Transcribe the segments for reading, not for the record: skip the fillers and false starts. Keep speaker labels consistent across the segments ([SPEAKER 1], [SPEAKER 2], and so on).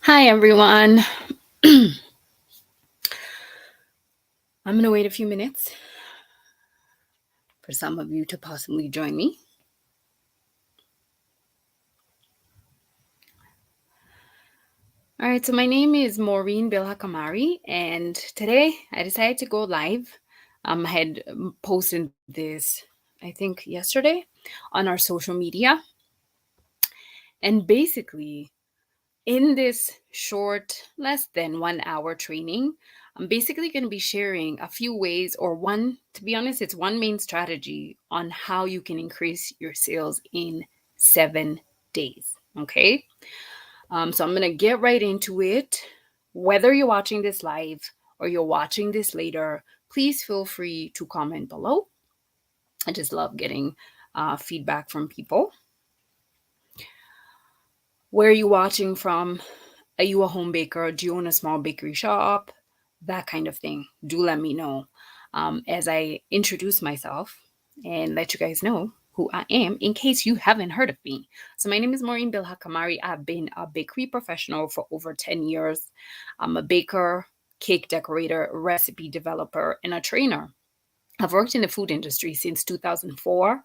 [SPEAKER 1] Hi, everyone. I'm going to wait a few minutes for some of you to possibly join me. All right, so my name is Maureen Bilhakamari, and today I decided to go live. I had posted this, I think, yesterday on our social media. And basically, in this short, less than 1 hour training, I'm basically going to be sharing a few ways, or one, to be honest, it's one main strategy on how you can increase your sales in 7 days. Okay. So I'm going to get right into it. Whether you're watching this live or you're watching this later, please feel free to comment below. I just love getting feedback from people. Where are you watching from? Are you a home baker? Do you own a small bakery shop? That kind of thing. Do let me know as I introduce myself and let you guys know who I am in case you haven't heard of me. So my name is Maureen Bilhakamari. I've been a bakery professional for over 10 years. I'm a baker, cake decorator, recipe developer, and a trainer. I've worked in the food industry since 2004.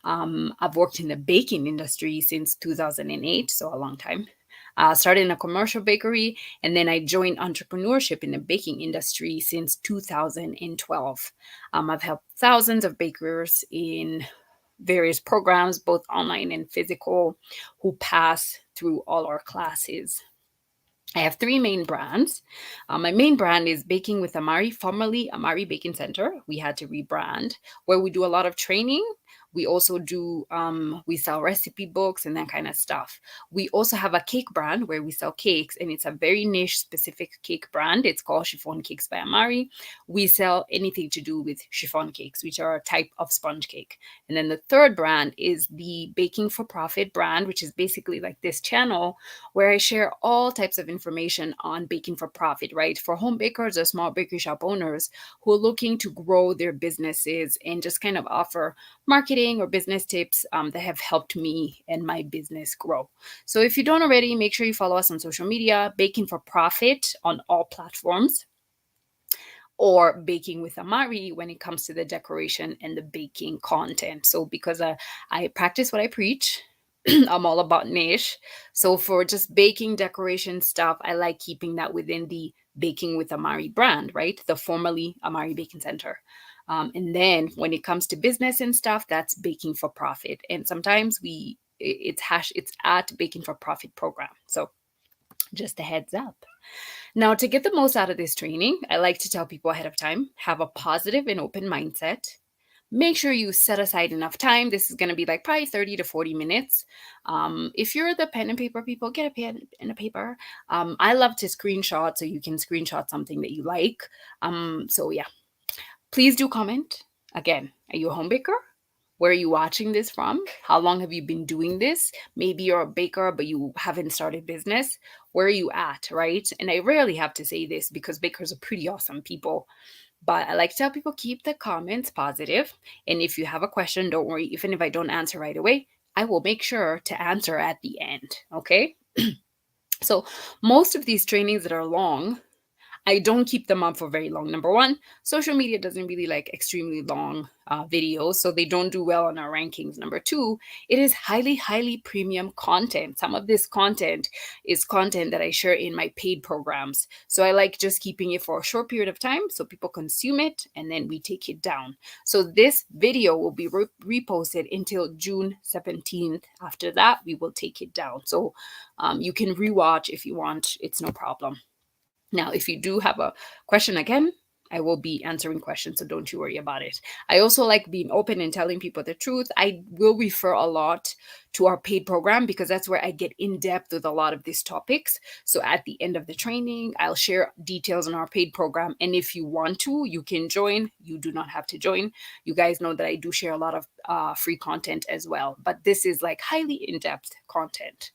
[SPEAKER 1] I've worked in the baking industry since 2008, so a long time. Started in a commercial bakery, and then I joined entrepreneurship in the baking industry since 2012. I've helped thousands of bakers in various programs, both online and physical, who pass through all our classes. I have three main brands. My main brand is Baking with Amari, formerly Amari Baking Center. We had to rebrand, where we do a lot of training. We also do, we sell recipe books and that kind of stuff. We also have a cake brand where we sell cakes, and it's a very niche specific cake brand. It's called Chiffon Cakes by Amari. We sell anything to do with chiffon cakes, which are a type of sponge cake. And then the third brand is the Baking for Profit brand, which is basically like this channel where I share all types of information on baking for profit, right? For home bakers or small bakery shop owners who are looking to grow their businesses and just kind of offer marketing or business tips that have helped me and my business grow. So if you don't already, make sure you follow us on social media, Baking for Profit on all platforms, or Baking with Amari when it comes to the decoration and the baking content. So because I practice what I preach, I'm all about niche. So for just baking decoration stuff, I like keeping that within the Baking with Amari brand, right? The formerly Amari Baking Center. And then when it comes to business and stuff, that's Baking for Profit. And sometimes it's at Baking for Profit program. So just a heads up. Now, to get the most out of this training, I like to tell people ahead of time, have a positive and open mindset. Make sure you set aside enough time. This is going to be like probably 30 to 40 minutes. If you're the pen and paper people, get a pen and a paper. I love to screenshot, so you can screenshot something that you like. So yeah, please do comment. Again, are you a home baker? Where are you watching this from? How long have you been doing this? Maybe you're a baker, but you haven't started business. Where are you at, right? And I rarely have to say this because bakers are pretty awesome people. But I like to tell people keep the comments positive. And if you have a question, don't worry. Even if I don't answer right away, I will make sure to answer at the end. Okay. So most of these trainings that are long, I don't keep them up for very long. Number one, social media doesn't really like extremely long videos, so they don't do well on our rankings. Number two, it is highly, highly premium content. Some of this content is content that I share in my paid programs. So I like just keeping it for a short period of time so people consume it and then we take it down. So this video will be reposted until June 17th. After that, we will take it down. So you can rewatch if you want, it's no problem. Now, if you do have a question again, I will be answering questions, so don't you worry about it. I also like being open and telling people the truth. I will refer a lot to our paid program because that's where I get in depth with a lot of these topics. So at the end of the training, I'll share details on our paid program. And if you want to, you can join. You do not have to join. You guys know that I do share a lot of free content as well, but this is like highly in-depth content.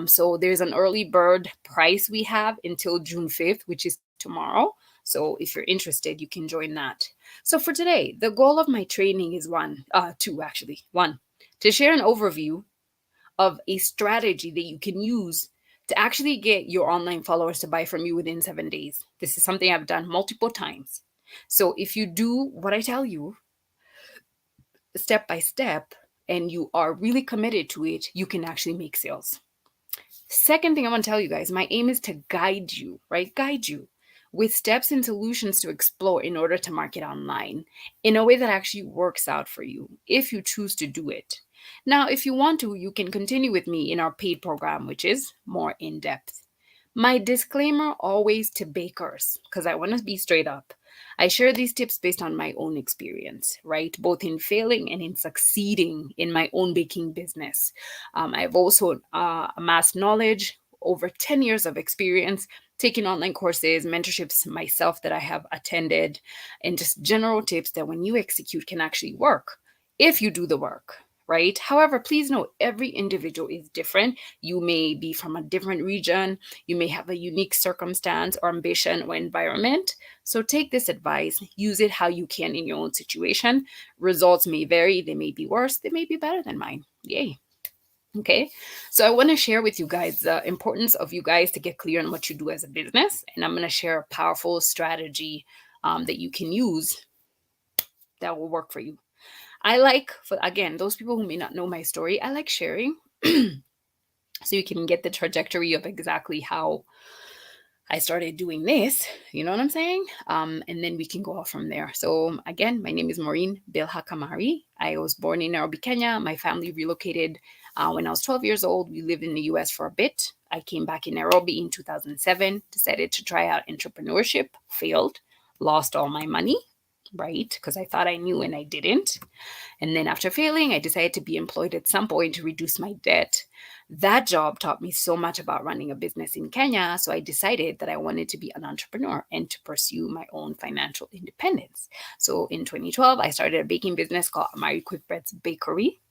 [SPEAKER 1] So there's an early bird price we have until June 5th, which is tomorrow. So if you're interested, you can join that. So for today, the goal of my training is two actually. One, to share an overview of a strategy that you can use to actually get your online followers to buy from you within 7 days. This is something I've done multiple times. So if you do what I tell you step by step and you are really committed to it, you can actually make sales. Second thing I want to tell you guys, my aim is to guide you, right? Guide you with steps and solutions to explore in order to market online in a way that actually works out for you if you choose to do it. Now, if you want to, you can continue with me in our paid program, which is more in depth. My disclaimer always to bakers, because I want to be straight up. I share these tips based on my own experience, right? Both in failing and in succeeding in my own baking business. I've also amassed knowledge, over 10 years of experience, taking online courses, mentorships myself that I have attended, and just general tips that when you execute can actually work if you do the work, right? However, please know every individual is different. You may be from a different region, you may have a unique circumstance or ambition or environment. So take this advice, use it how you can in your own situation. Results may vary, they may be worse, they may be better than mine. Yay. Okay, so I want to share with you guys the importance of you guys to get clear on what you do as a business. And I'm going to share a powerful strategy that you can use that will work for you. I like, for again, those people who may not know my story, I like sharing so you can get the trajectory of exactly how I started doing this, you know what I'm saying? And then we can go off from there. So again, my name is Maureen Bilha Kamari. I was born in Nairobi, Kenya. My family relocated when I was 12 years old. We lived in the US for a bit. I came back in Nairobi in 2007, decided to try out entrepreneurship, failed, lost all my money, right? Because I thought I knew and I didn't. And then after failing, I decided to be employed at some point to reduce my debt. That job taught me so much about running a business in Kenya. So I decided that I wanted to be an entrepreneur and to pursue my own financial independence. So in 2012, I started a baking business called Amari Quick Breads Bakery,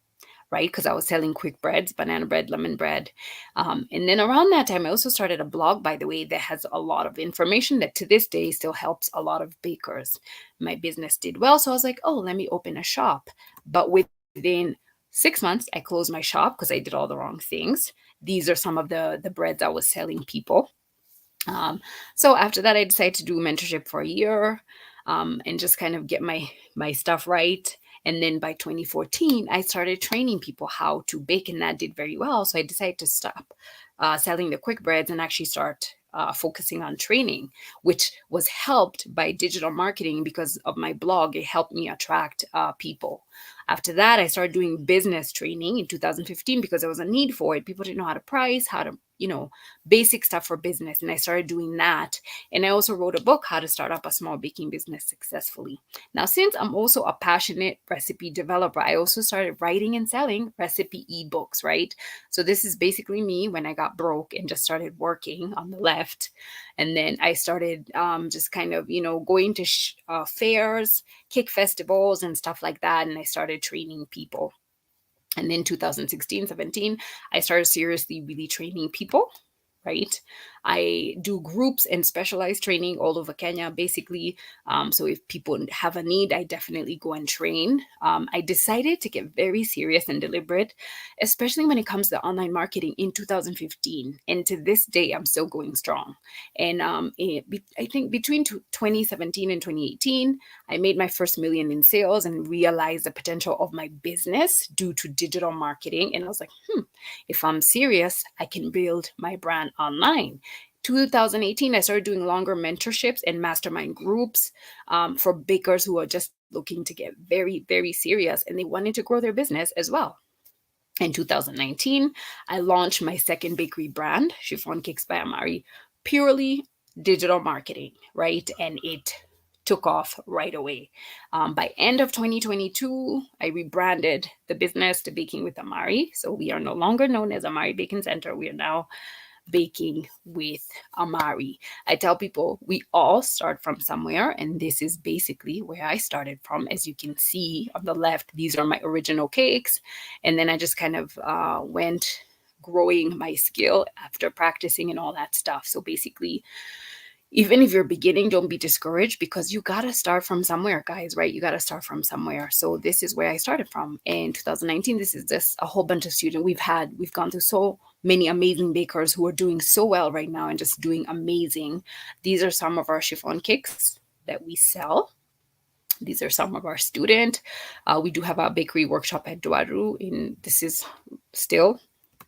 [SPEAKER 1] right? Because I was selling quick breads, banana bread, lemon bread. And then around that time, I also started a blog, by the way, that has a lot of information that to this day still helps a lot of bakers. My business did well. So I was like, oh, let me open a shop. But within 6 months, I closed my shop because I did all the wrong things. These are some of the breads I was selling people. So after that, I decided to do mentorship for a year and just kind of get my stuff right. And then by 2014, I started training people how to bake, and that did very well. So I decided to stop selling the quick breads and actually start focusing on training, which was helped by digital marketing because of my blog. It helped me attract people. After that, I started doing business training in 2015 because there was a need for it. People didn't know how to price, how to, basic stuff for business. And I started doing that. And I also wrote a book, How to Start Up a Small Baking Business Successfully. Now, since I'm also a passionate recipe developer, I also started writing and selling recipe ebooks, right? So this is basically me when I got broke and just started working on the left. And then I started just kind of, going to fairs, cake festivals and stuff like that. And I started training people. And in 2016, 17, I started seriously really training people, right? I do groups and specialized training all over Kenya, basically. So if people have a need, I definitely go and train. I decided to get very serious and deliberate, especially when it comes to online marketing in 2015. And to this day, I'm still going strong. And I think between 2017 and 2018, I made my first million in sales and realized the potential of my business due to digital marketing. And I was like, if I'm serious, I can build my brand online. 2018, I started doing longer mentorships and mastermind groups for bakers who are just looking to get very, very serious and they wanted to grow their business as well. In 2019, I launched my second bakery brand, Chiffon Cakes by Amari, purely digital marketing, right? And it took off right away. By end of 2022, I rebranded the business to Baking with Amari. So we are no longer known as Amari Baking Center. We are now Baking with Amari. I tell people we all start from somewhere, and this is basically where I started from. As you can see on the left, these are my original cakes. And then I just kind of went growing my skill after practicing and all that stuff. So basically, Even if you're beginning, don't be discouraged, because you got to start from somewhere, guys, right? You got to start from somewhere. So this is where I started from in 2019. This is just a whole bunch of students we've gone through so many amazing bakers who are doing so well right now and just doing amazing. These are some of our chiffon cakes that we sell. These are some of our students. We do have a bakery workshop at Duaru. This is still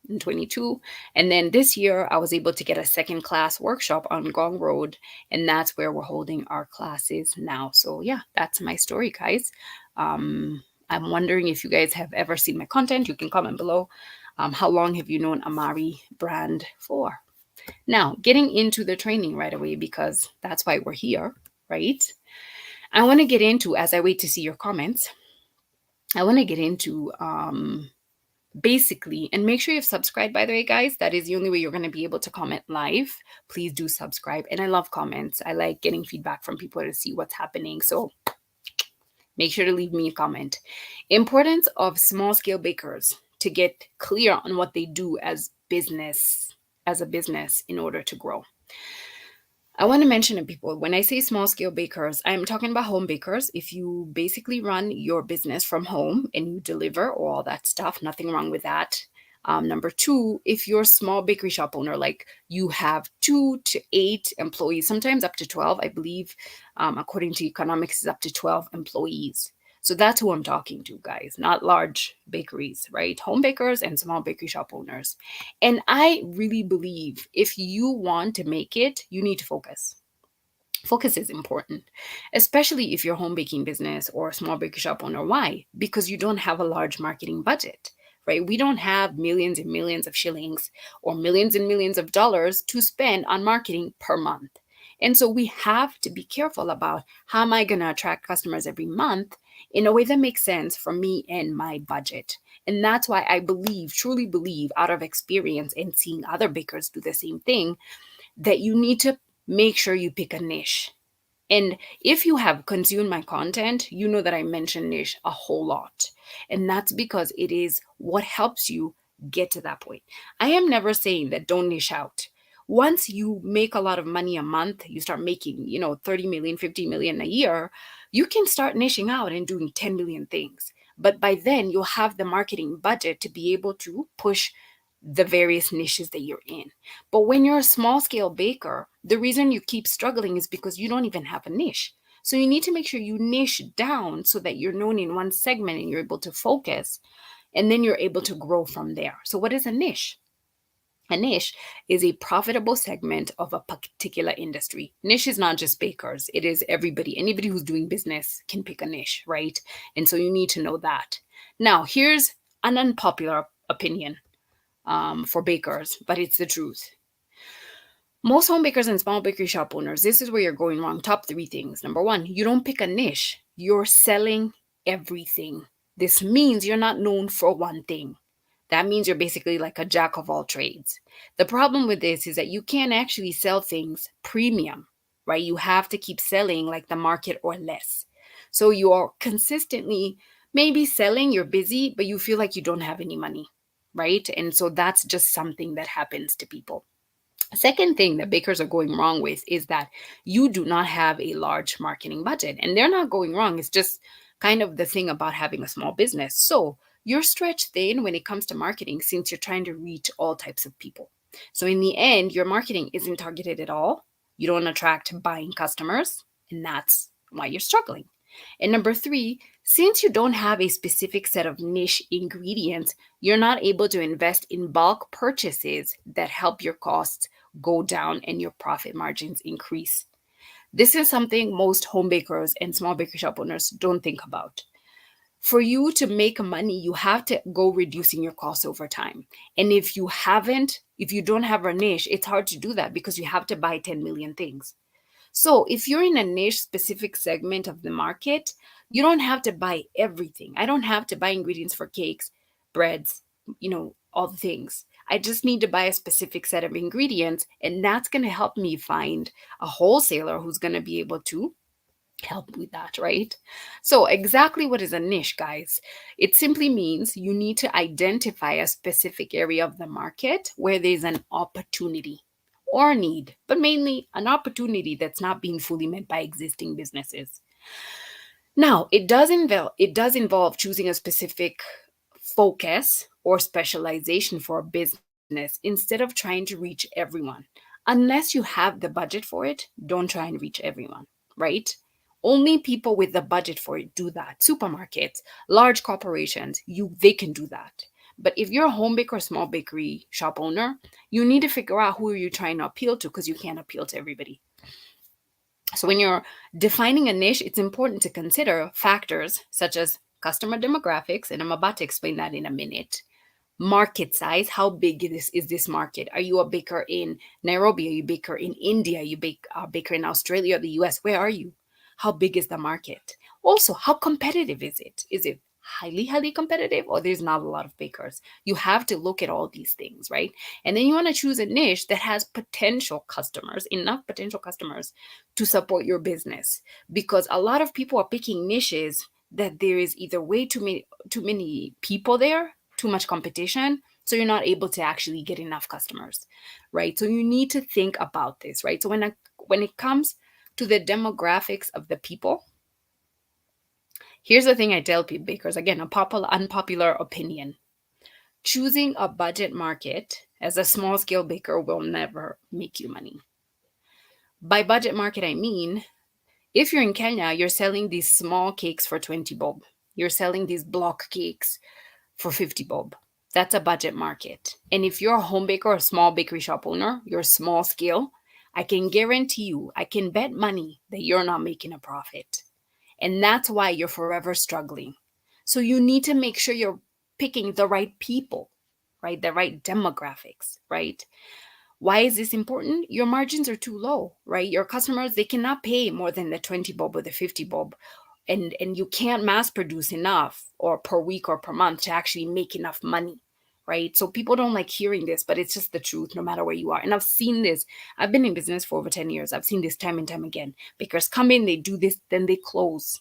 [SPEAKER 1] in 22. And then this year, I was able to get a second class workshop on Gong Road, and that's where we're holding our classes now. So yeah, that's my story, guys. I'm wondering if you guys have ever seen my content. You can comment below. How long have you known Amari brand for? Now, getting into the training right away, because that's why we're here, right? I want to get into, as I wait to see your comments, I want to get into basically, and make sure you've subscribed, by the way, guys. That is the only way you're going to be able to comment live. Please do subscribe. And I love comments. I like getting feedback from people to see what's happening. So make sure to leave me a comment. Importance of small scale bakers, to get clear on what they do as a business in order to grow. I want to mention to people, when I say small scale bakers, I'm talking about home bakers. If you basically run your business from home and you deliver all that stuff, nothing wrong with that. Number two, if you're a small bakery shop owner, like you have 2 to 8 employees, sometimes up to 12, I believe, according to economics, is up to 12 employees. So that's who I'm talking to, guys, not large bakeries, right? Home bakers and small bakery shop owners. And I really believe if you want to make it, you need to focus. Focus is important, especially if you're a home baking business or a small bakery shop owner. Why? Because you don't have a large marketing budget, right? We don't have millions and millions of shillings or millions and millions of dollars to spend on marketing per month. And so we have to be careful about, how am I going to attract customers every month in a way that makes sense for me and my budget. And that's why I believe, truly believe, out of experience and seeing other bakers do the same thing, that you need to make sure you pick a niche. And if you have consumed my content, you know that I mention niche a whole lot. And that's because it is what helps you get to that point. I am never saying that don't niche out. Once you make a lot of money a month, you start making, 30 million, 50 million a year, you can start niching out and doing 10 million things. But by then, you'll have the marketing budget to be able to push the various niches that you're in. But when you're a small scale baker, the reason you keep struggling is because you don't even have a niche. So you need to make sure you niche down so that you're known in one segment and you're able to focus, and then you're able to grow from there. So what is a niche? A niche is a profitable segment of a particular industry. Niche is not just bakers. It is everybody. Anybody who's doing business can pick a niche, right? And so you need to know that. Now, here's an unpopular opinion for bakers, but it's the truth. Most home bakers and small bakery shop owners, this is where you're going wrong. Top 3 things. Number 1, you don't pick a niche. You're selling everything. This means you're not known for one thing. That means you're basically like a jack of all trades. The problem with this is that you can't actually sell things premium, right? You have to keep selling like the market or less. So you are consistently maybe selling, you're busy, but you feel like you don't have any money, right? And so that's just something that happens to people. Second thing that bakers are going wrong with is that you do not have a large marketing budget. And they're not going wrong. It's just kind of the thing about having a small business. So you're stretched thin when it comes to marketing, since you're trying to reach all types of people. So in the end, your marketing isn't targeted at all. You don't attract buying customers, and that's why you're struggling. And number 3, since you don't have a specific set of niche ingredients, you're not able to invest in bulk purchases that help your costs go down and your profit margins increase. This is something most home bakers and small bakery shop owners don't think about. For you to make money, you have to go reducing your costs over time. And if you don't have a niche, it's hard to do that because you have to buy 10 million things. So if you're in a niche specific segment of the market, you don't have to buy everything. I don't have to buy ingredients for cakes, breads, all the things. I just need to buy a specific set of ingredients, and that's going to help me find a wholesaler who's going to be able to help with that, right? So exactly what is a niche, guys? It simply means you need to identify a specific area of the market where there's an opportunity. or a need, but mainly an opportunity that's not being fully met by existing businesses. Now, it does involve choosing a specific focus or specialization for a business instead of trying to reach everyone. Unless you have the budget for it, don't try and reach everyone, right? Only people with the budget for it do that. Supermarkets, large corporations, they can do that. But if you're a home baker or small bakery shop owner, you need to figure out who are you trying to appeal to, because you can't appeal to everybody. So when you're defining a niche, it's important to consider factors such as customer demographics, and I'm about to explain that in a minute. Market size, how big is this market? Are you a baker in Nairobi? Are you a baker in India? Are you a baker in Australia or the US? Where are you? How big is the market? Also, how competitive is it? Is it highly, highly competitive, or there's not a lot of bakers? You have to look at all these things, right? And then you want to choose a niche that has potential customers, enough potential customers to support your business. Because a lot of people are picking niches that there is either way too many people there, too much competition, so you're not able to actually get enough customers, right? So you need to think about this, right? So when it comes to the demographics of the people, here's the thing I tell people, bakers, again, a unpopular opinion. Choosing a budget market as a small scale baker will never make you money. By budget market, I mean, if you're in Kenya, you're selling these small cakes for 20 bob. You're selling these block cakes for 50 bob. That's a budget market. And if you're a home baker or a small bakery shop owner, you're small scale, I can guarantee you, I can bet money that you're not making a profit. And that's why you're forever struggling. So you need to make sure you're picking the right people, right? The right demographics, right? Why is this important? Your margins are too low, right? Your customers, they cannot pay more than the 20 bob or the 50 bob. And you can't mass produce enough or per week or per month to actually make enough money, right? So people don't like hearing this, but it's just the truth no matter where you are. And I've seen this. I've been in business for over 10 years. I've seen this time and time again. Bakers come in, they do this, then they close.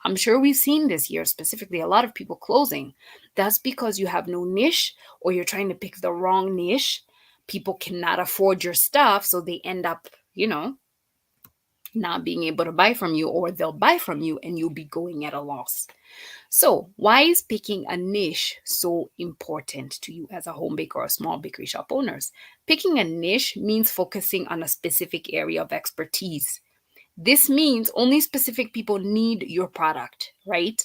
[SPEAKER 1] I'm sure we've seen this year specifically, a lot of people closing. That's because you have no niche, or you're trying to pick the wrong niche. People cannot afford your stuff, so they end up, not being able to buy from you, or they'll buy from you and you'll be going at a loss. So, why is picking a niche so important to you as a home baker or small bakery shop owners? Picking a niche means focusing on a specific area of expertise. This means only specific people need your product, right?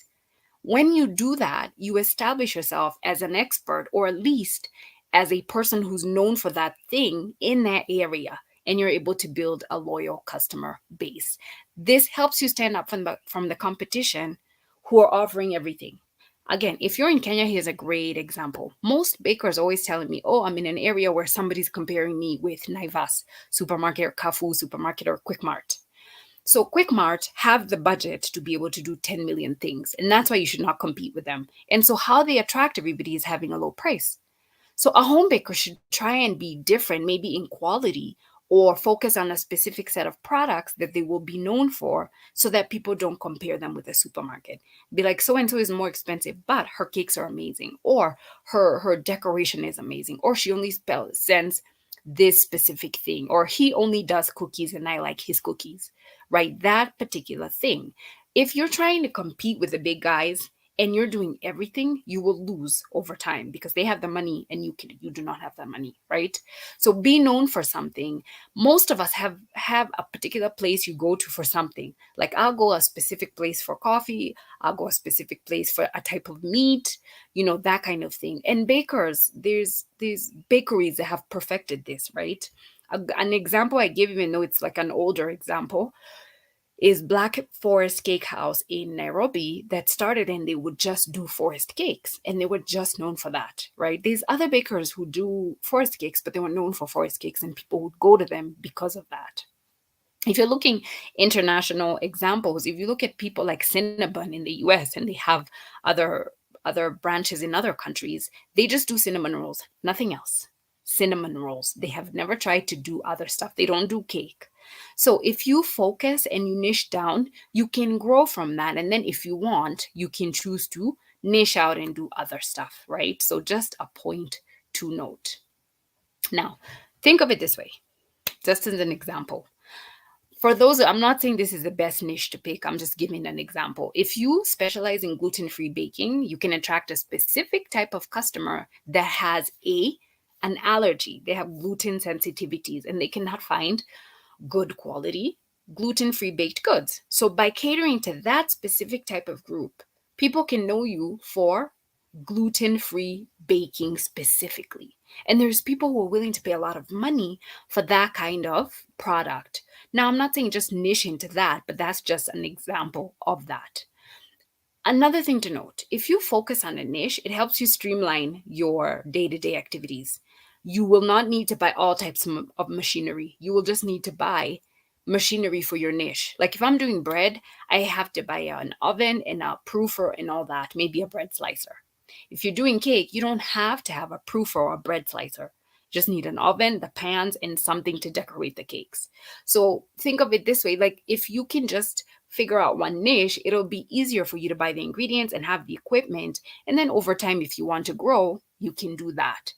[SPEAKER 1] When you do that, you establish yourself as an expert, or at least as a person who's known for that thing in that area, and you're able to build a loyal customer base. This helps you stand up from the competition who are offering everything. Again, if you're in Kenya, here's a great example. Most bakers always telling me, oh, I'm in an area where somebody's comparing me with Naivas supermarket, or Carrefour supermarket, or Quick Mart. So Quick Mart have the budget to be able to do 10 million things, and that's why you should not compete with them. And so how they attract everybody is having a low price. So a home baker should try and be different, maybe in quality, or focus on a specific set of products that they will be known for, so that people don't compare them with a supermarket. Be like, so and so is more expensive, but her cakes are amazing, or her decoration is amazing, or she only sends this specific thing, or he only does cookies and I like his cookies, right? That particular thing. If you're trying to compete with the big guys and you're doing everything, you will lose over time, because they have the money and you do not have that money, right? So be known for something. Most of us have a particular place you go to for something. Like, I'll go a specific place for coffee, I'll go a specific place for a type of meat, that kind of thing. And bakers, there's these bakeries that have perfected this, right? An example I give, even though it's like an older example, is Black Forest Cake House in Nairobi, that started, and they would just do forest cakes, and they were just known for that, right? There's other bakers who do forest cakes, but they were known for forest cakes, and people would go to them because of that. If you're looking international examples, if you look at people like Cinnabon in the US, and they have other branches in other countries, they just do cinnamon rolls, nothing else. Cinnamon rolls. They have never tried to do other stuff. They don't do cake. So if you focus and you niche down, you can grow from that. And then if you want, you can choose to niche out and do other stuff, right? So just a point to note. Now, think of it this way. Just as an example. For those, I'm not saying this is the best niche to pick. I'm just giving an example. If you specialize in gluten-free baking, you can attract a specific type of customer that has an allergy. They have gluten sensitivities and they cannot find good quality gluten-free baked goods. So by catering to that specific type of group, people can know you for gluten-free baking specifically. And there's people who are willing to pay a lot of money for that kind of product. Now, I'm not saying just niche into that, but that's just an example of that. Another thing to note, if you focus on a niche, it helps you streamline your day to day activities. You will not need to buy all types of machinery. You will just need to buy machinery for your niche. Like if I'm doing bread, I have to buy an oven and a proofer and all that, maybe a bread slicer. If you're doing cake, you don't have to have a proofer or a bread slicer. You just need an oven, the pans, and something to decorate the cakes. So think of it this way, like if you can just figure out one niche, it'll be easier for you to buy the ingredients and have the equipment. And then over time, if you want to grow, you can do that.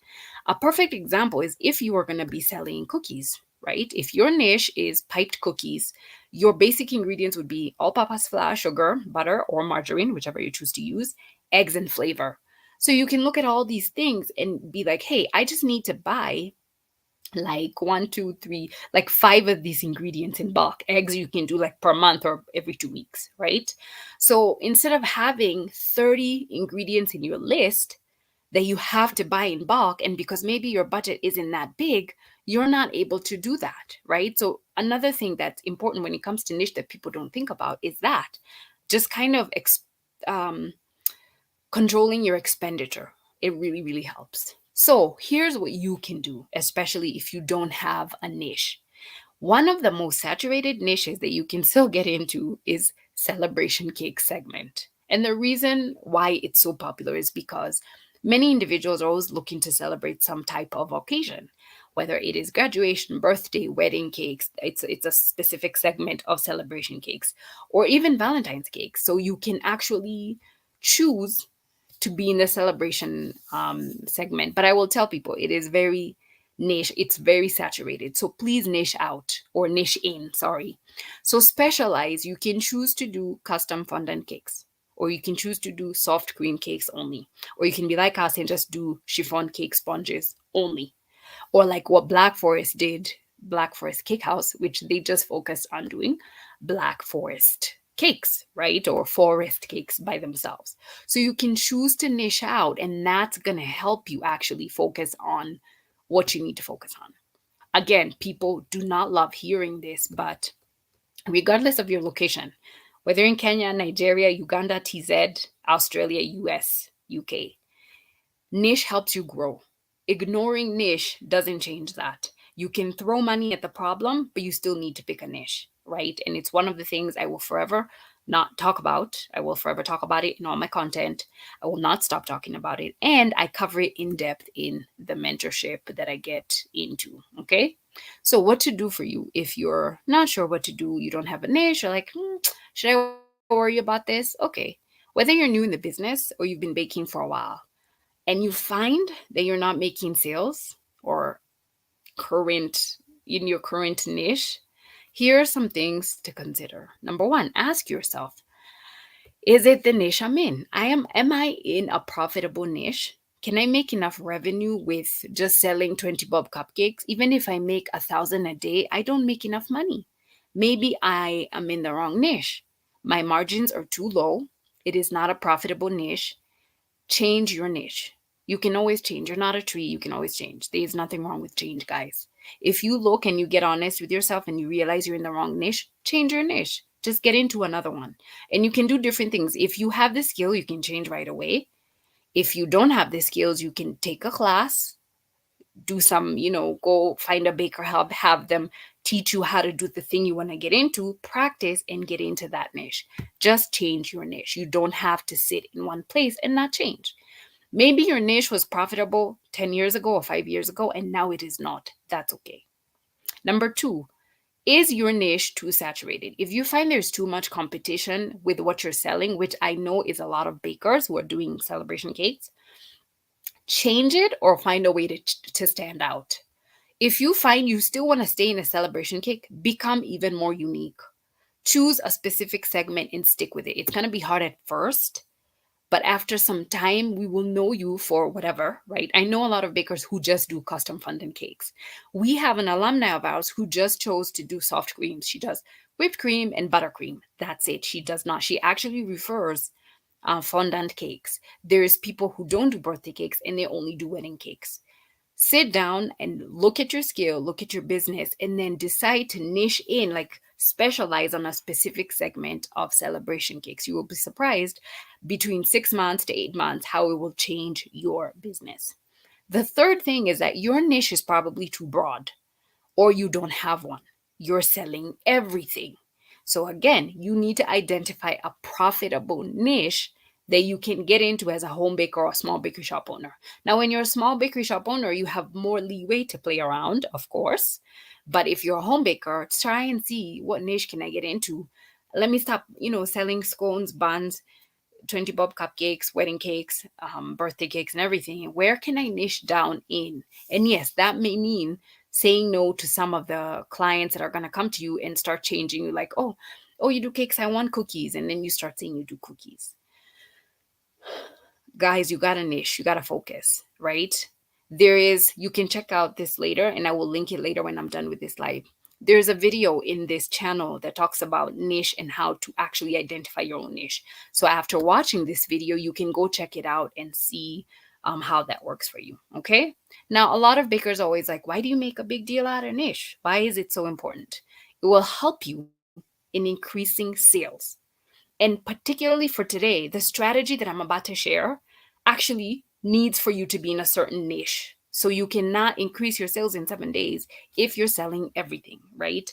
[SPEAKER 1] A perfect example is if you are going to be selling cookies, right? If your niche is piped cookies, your basic ingredients would be all purpose flour, sugar, butter, or margarine, whichever you choose to use, eggs, and flavor. So you can look at all these things and be like, hey, I just need to buy like one, two, three, like five of these ingredients in bulk. Eggs you can do like per month or every 2 weeks, right? So instead of having 30 ingredients in your list that you have to buy in bulk, and because maybe your budget isn't that big, you're not able to do that, right? So another thing that's important when it comes to niche that people don't think about is that just kind of um, controlling your expenditure. It really, really helps. So here's what you can do, especially if you don't have a niche. One of the most saturated niches that you can still get into is celebration cake segment. And the reason why it's so popular is because many individuals are always looking to celebrate some type of occasion, whether it is graduation, birthday, wedding cakes, it's a specific segment of celebration cakes, or even Valentine's cakes. So you can actually choose to be in the celebration segment. But I will tell people it is very niche, it's very saturated. So please niche out or niche in, sorry. So specialize, you can choose to do custom fondant cakes, or you can choose to do soft cream cakes only, or you can be like us and just do chiffon cake sponges only, or like what Black Forest did, Black Forest Cake House, which they just focused on doing Black Forest cakes, right? Or forest cakes by themselves. So you can choose to niche out, and that's going to help you actually focus on what you need to focus on. Again, people do not love hearing this, but regardless of your location, whether in Kenya, Nigeria, Uganda, TZ, Australia, US, UK, niche helps you grow. Ignoring niche doesn't change that. You can throw money at the problem, but you still need to pick a niche, right? And it's one of the things I will forever not talk about. I will forever talk about it in all my content. I will not stop talking about it. And I cover it in depth in the mentorship that I get into. Okay. So, what to do for you if you're not sure what to do, you don't have a niche, you're like, should I worry about this? Okay. Whether you're new in the business or you've been baking for a while, and you find that you're not making sales or current in your current niche, here are some things to consider. Number one, ask yourself, is it the niche I'm in? Am I in a profitable niche? Can I make enough revenue with just selling 20 bob cupcakes? Even if I make 1,000 a day, I don't make enough money. Maybe I am in the wrong niche. My margins are too low. It is not a profitable niche. Change your niche. You can always change. You're not a tree. You can always change. There's nothing wrong with change, guys. If you look and you get honest with yourself and you realize you're in the wrong niche, change your niche. Just get into another one. And you can do different things. If you have the skill, you can change right away. If you don't have the skills, you can take a class, do some, go find a baker, have them teach you how to do the thing you want to get into, practice and get into that niche. Just change your niche. You don't have to sit in one place and not change. Maybe your niche was profitable 10 years ago or 5 years ago, and now it is not. That's okay. Number two, is your niche too saturated? If you find there's too much competition with what you're selling, which I know is a lot of bakers who are doing celebration cakes, change it or find a way to stand out. If you find you still want to stay in a celebration cake, become even more unique. Choose a specific segment and stick with it. It's going to be hard at first, but after some time, we will know you for whatever, right? I know a lot of bakers who just do custom fondant cakes. We have an alumni of ours who just chose to do soft creams. She does whipped cream and buttercream. That's it. She does not. She actually refers fondant cakes. There's people who don't do birthday cakes and they only do wedding cakes. Sit down and look at your skill, look at your business, and then decide to niche in, like specialize on a specific segment of celebration cakes. You will be surprised between 6 months to 8 months how it will change your business. The third thing is that your niche is probably too broad or you don't have one. You're selling everything. So, again, you need to identify a profitable niche that you can get into as a home baker or a small bakery shop owner. Now, when you're a small bakery shop owner, you have more leeway to play around, of course. But if you're a home baker, try and see what niche can I get into. Let me stop, selling scones, buns, 20 bob cupcakes, wedding cakes, birthday cakes, and everything. Where can I niche down in? And yes, that may mean saying no to some of the clients that are going to come to you and start changing you, like, oh, you do cakes, I want cookies. And then you start saying you do cookies. Guys, you got to niche, you got to focus, right? You can check out this later, and I will link it later when I'm done with this live. There's a video in this channel that talks about niche and how to actually identify your own niche. So after watching this video, you can go check it out and see how that works for you. Okay. Now, a lot of bakers are always like, why do you make a big deal out of niche? Why is it so important? It will help you in increasing sales. And particularly for today, the strategy that I'm about to share actually needs for you to be in a certain niche. So you cannot increase your sales in 7 days if you're selling everything, right?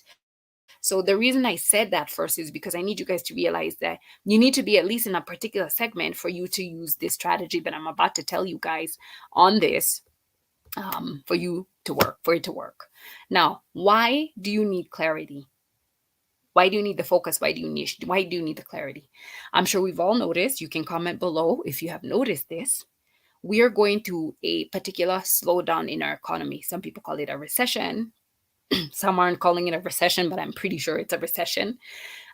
[SPEAKER 1] So the reason I said that first is because I need you guys to realize that you need to be at least in a particular segment for you to use this strategy that I'm about to tell you guys on this for it to work. Now, why do you need clarity? Why do you need the focus? Why do you need the clarity? I'm sure we've all noticed. You can comment below if you have noticed this. We are going through a particular slowdown in our economy. Some people call it a recession. Some aren't calling it a recession, but I'm pretty sure it's a recession.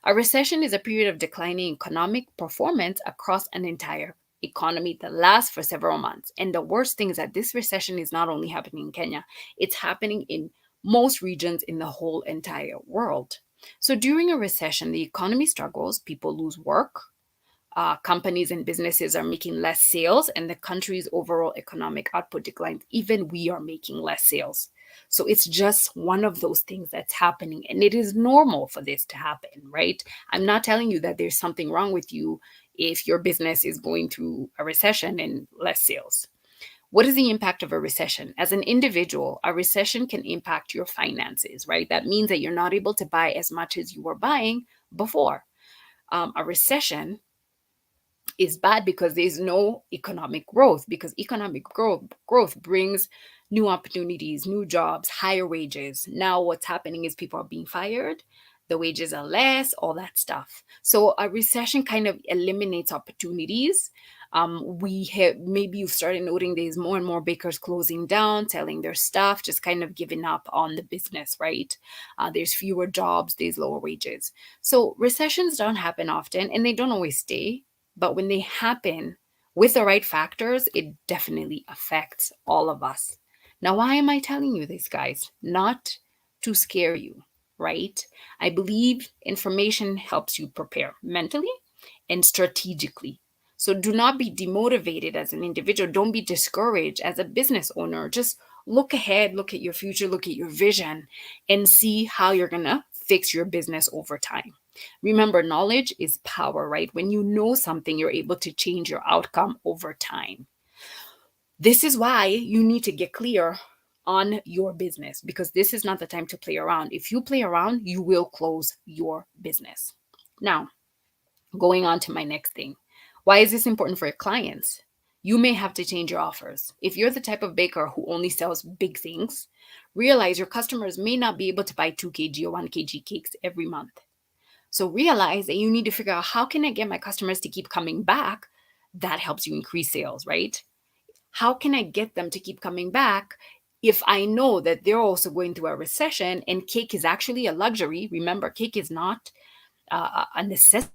[SPEAKER 1] A recession is a period of declining economic performance across an entire economy that lasts for several months. And the worst thing is that this recession is not only happening in Kenya, it's happening in most regions in the whole entire world. So during a recession, the economy struggles, people lose work, companies and businesses are making less sales, and the country's overall economic output declines. Even we are making less sales. So it's just one of those things that's happening, and it is normal for this to happen, right? I'm not telling you that there's something wrong with you if your business is going through a recession and less sales. What is the impact of a recession? As an individual, a recession can impact your finances, right? That means that you're not able to buy as much as you were buying before. A recession is bad because there's no economic growth, because economic growth brings new opportunities, new jobs, higher wages. Now what's happening is people are being fired, the wages are less, all that stuff. So a recession kind of eliminates opportunities. Maybe you've started noting there's more and more bakers closing down, selling their stuff, just kind of giving up on the business, right? There's fewer jobs, there's lower wages. So recessions don't happen often and they don't always stay. But when they happen with the right factors, it definitely affects all of us. Now, why am I telling you this, guys? Not to scare you, right? I believe information helps you prepare mentally and strategically. So do not be demotivated as an individual. Don't be discouraged as a business owner. Just look ahead, look at your future, look at your vision, and see how you're going to fix your business over time. Remember, knowledge is power, right? When you know something, you're able to change your outcome over time. This is why you need to get clear on your business, because this is not the time to play around. If you play around, you will close your business. Now, going on to my next thing. Why is this important for your clients? You may have to change your offers. If you're the type of baker who only sells big things, realize your customers may not be able to buy 2 kg or 1 kg cakes every month. So realize that you need to figure out, how can I get my customers to keep coming back? That helps you increase sales, right? How can I get them to keep coming back if I know that they're also going through a recession and cake is actually a luxury, remember, cake is not a necessity.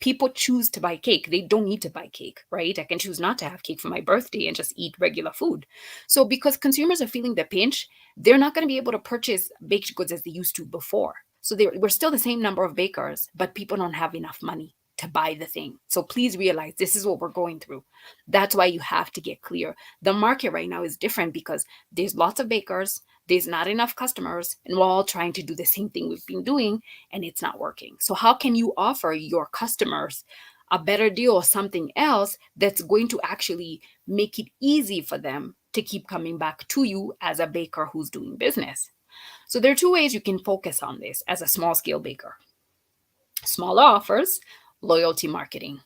[SPEAKER 1] People choose to buy cake. They don't need to buy cake, right? I can choose not to have cake for my birthday and just eat regular food. So, because consumers are feeling the pinch, they're not going to be able to purchase baked goods as they used to before. So, we're still the same number of bakers, but people don't have enough money to buy the thing. So, please realize this is what we're going through. That's why you have to get clear. The market right now is different because there's lots of bakers, there's not enough customers, and we're all trying to do the same thing we've been doing, and it's not working. So, how can you offer your customers a better deal or something else that's going to actually make it easy for them to keep coming back to you as a baker who's doing business? So, there are two ways you can focus on this as a small scale baker: smaller offers, loyalty marketing.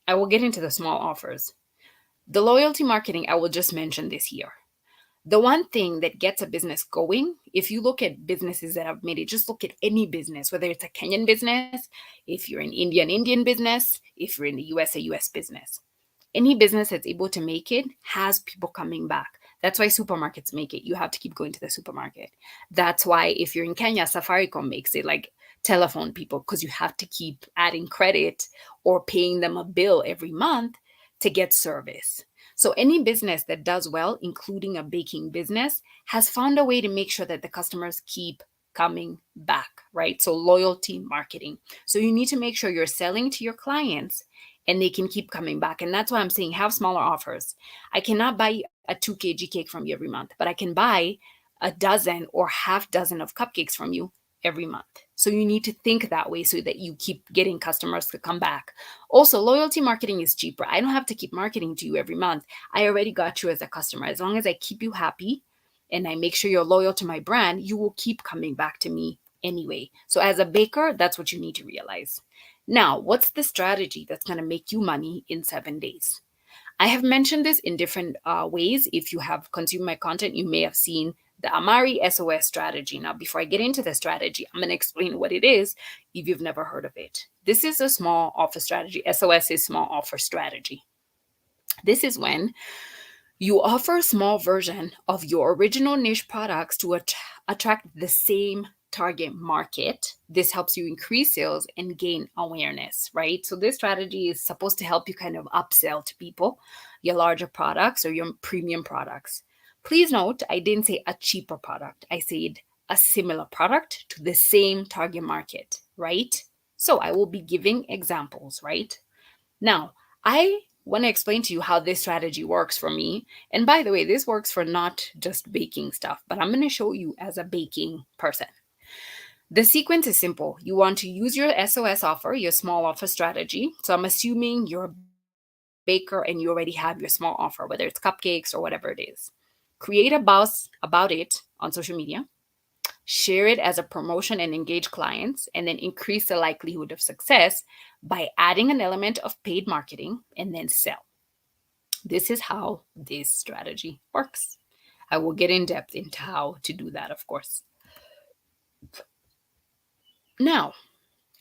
[SPEAKER 1] I will get into the small offers. The loyalty marketing, I will just mention this here. The one thing that gets a business going, if you look at businesses that have made it, just look at any business, whether it's a Kenyan business, if you're an Indian business, if you're in the US, a US business. Any business that's able to make it has people coming back. That's why supermarkets make it. You have to keep going to the supermarket. That's why if you're in Kenya, Safaricom makes it, like telephone people, because you have to keep adding credit or paying them a bill every month to get service. So any business that does well, including a baking business, has found a way to make sure that the customers keep coming back, right? So loyalty marketing. So you need to make sure you're selling to your clients and they can keep coming back. And that's why I'm saying have smaller offers. I cannot buy a 2 kg cake from you every month, but I can buy a dozen or half dozen of cupcakes from you every month. So you need to think that way so that you keep getting customers to come back. Also, loyalty marketing is cheaper. I don't have to keep marketing to you every month. I already got you as a customer. As long as I keep you happy and I make sure you're loyal to my brand, you will keep coming back to me anyway. So as a baker, that's what you need to realize. Now, what's the strategy that's going to make you money in 7 days? I have mentioned this in different ways. If you have consumed my content, you may have seen the Amari SOS strategy. Now, before I get into the strategy, I'm going to explain what it is if you've never heard of it. This is a small offer strategy. SOS is small offer strategy. This is when you offer a small version of your original niche products to attract the same target market. This helps you increase sales and gain awareness, right? So this strategy is supposed to help you kind of upsell to people your larger products or your premium products. Please note, I didn't say a cheaper product. I said a similar product to the same target market, right? So I will be giving examples, right? Now, I want to explain to you how this strategy works for me. And by the way, this works for not just baking stuff, but I'm going to show you as a baking person. The sequence is simple. You want to use your SOS offer, your small offer strategy. So I'm assuming you're a baker and you already have your small offer, whether it's cupcakes or whatever it is. Create a buzz about it on social media. Share it as a promotion and engage clients, and then increase the likelihood of success by adding an element of paid marketing and then sell. This is how this strategy works. I will get in depth into how to do that, of course. Now,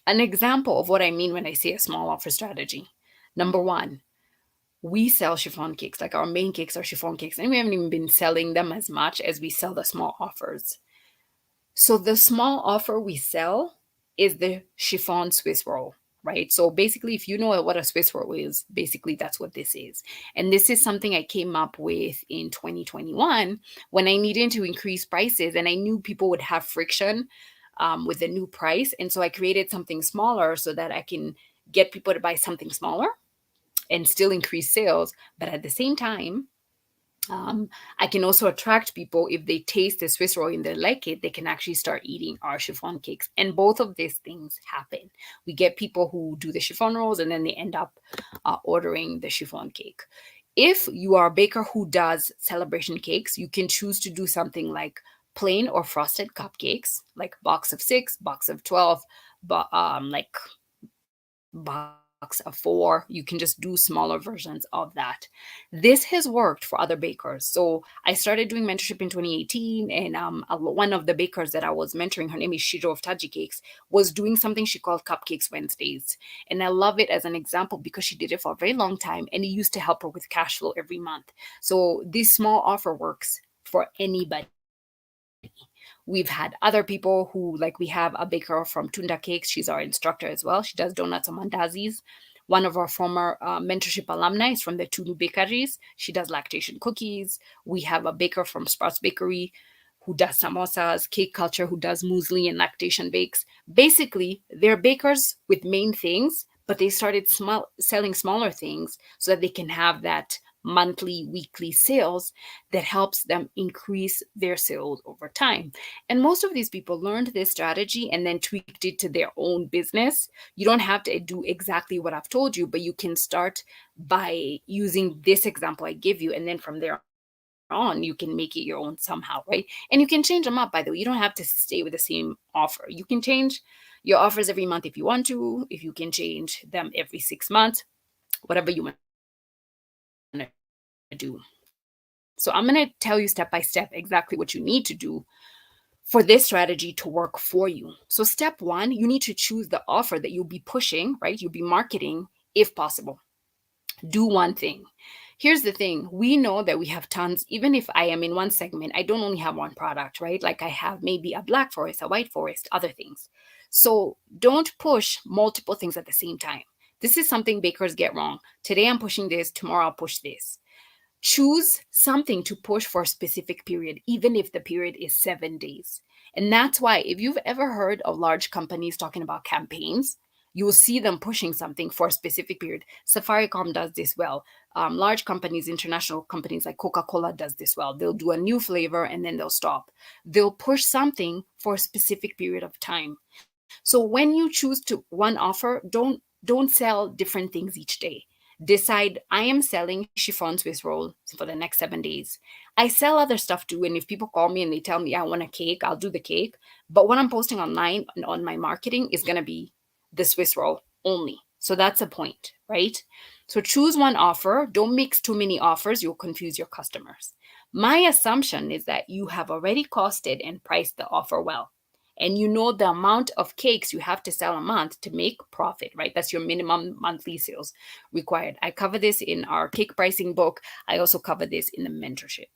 [SPEAKER 1] an example of what I mean when I say a small offer strategy. Number one, we sell chiffon cakes. Like our main cakes are chiffon cakes, and we haven't even been selling them as much as we sell the small offers. So the small offer we sell is the chiffon Swiss roll, right? So basically, if you know what a Swiss roll is, basically that's what this is. And this is something I came up with in 2021 when I needed to increase prices and I knew people would have friction with the new price. And so I created something smaller so that I can get people to buy something smaller and still increase sales. But at the same time, I can also attract people if they taste the Swiss roll and they like it, they can actually start eating our chiffon cakes. And both of these things happen. We get people who do the chiffon rolls and then they end up ordering the chiffon cake. If you are a baker who does celebration cakes, you can choose to do something like plain or frosted cupcakes, like box of 6, box of 12, but like box a 4. You can just do smaller versions of that. This has worked for other bakers. So I started doing mentorship in 2018, and one of the bakers that I was mentoring, her name is Shiro of Taji Cakes, was doing something she called Cupcakes Wednesdays. And I love it as an example because she did it for a very long time, and it used to help her with cash flow every month. So this small offer works for anybody. We've had other people who, like, we have a baker from Tunda Cakes. She's our instructor as well. She does donuts and mandazis. One of our former mentorship alumni is from the Tunu Bakeries. She does lactation cookies. We have a baker from Sprouts Bakery who does samosas, Cake Culture who does muesli and lactation bakes. Basically, they're bakers with main things, but they started selling smaller things so that they can have that monthly, weekly sales that helps them increase their sales over time. And most of these people learned this strategy and then tweaked it to their own business. You don't have to do exactly what I've told you, but you can start by using this example I give you. And then from there on, you can make it your own somehow, right? And you can change them up, by the way. You don't have to stay with the same offer. You can change your offers every month if you want to, if you can change them every 6 months, whatever you want to do. So I'm going to tell you step by step exactly what you need to do for this strategy to work for you. So step one, you need to choose the offer that you'll be pushing, right? You'll be marketing if possible. Do one thing. Here's the thing. We know that we have tons, even if I am in one segment, I don't only have one product, right? Like I have maybe a black forest, a white forest, other things. So don't push multiple things at the same time. This is something bakers get wrong. Today I'm pushing this, tomorrow I'll push this. Choose something to push for a specific period, even if the period is 7 days. And that's why, if you've ever heard of large companies talking about campaigns, you will see them pushing something for a specific period. Safaricom does this well. Large companies, international companies like Coca-Cola does this well. They'll do a new flavor and then they'll stop. They'll push something for a specific period of time. So when you choose to one offer, don't sell different things each day. Decide, I am selling chiffon Swiss roll for the next 7 days. I sell other stuff too, and if people call me and they tell me I want a cake, I'll do the cake. But what I'm posting online and on my marketing is going to be the Swiss roll only. So that's a point, right? So choose one offer. Don't mix too many offers. You'll confuse your customers. My assumption is that you have already costed and priced the offer well, and you know the amount of cakes you have to sell a month to make profit, right? That's your minimum monthly sales required. I cover this in our cake pricing book. I also cover this in the mentorship.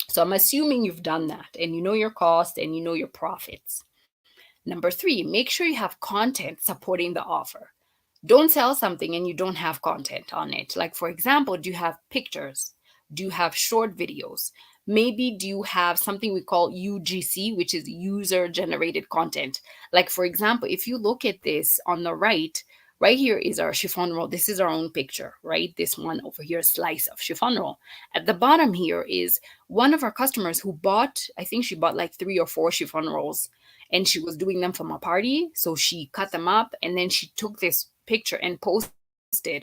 [SPEAKER 1] So I'm assuming you've done that and you know your cost and you know your profits. Number three, make sure you have content supporting the offer. Don't sell something and you don't have content on it. Like, for example, do you have pictures? Do you have short videos? Maybe do you have something we call UGC, which is user generated content? Like, for example, if you look at this on the right here is our chiffon roll. This is our own picture, right? This one over here, slice of chiffon roll. At the bottom here is one of our customers who bought, I think she bought like 3 or 4 chiffon rolls, and she was doing them from a party. So she cut them up and then she took this picture and posted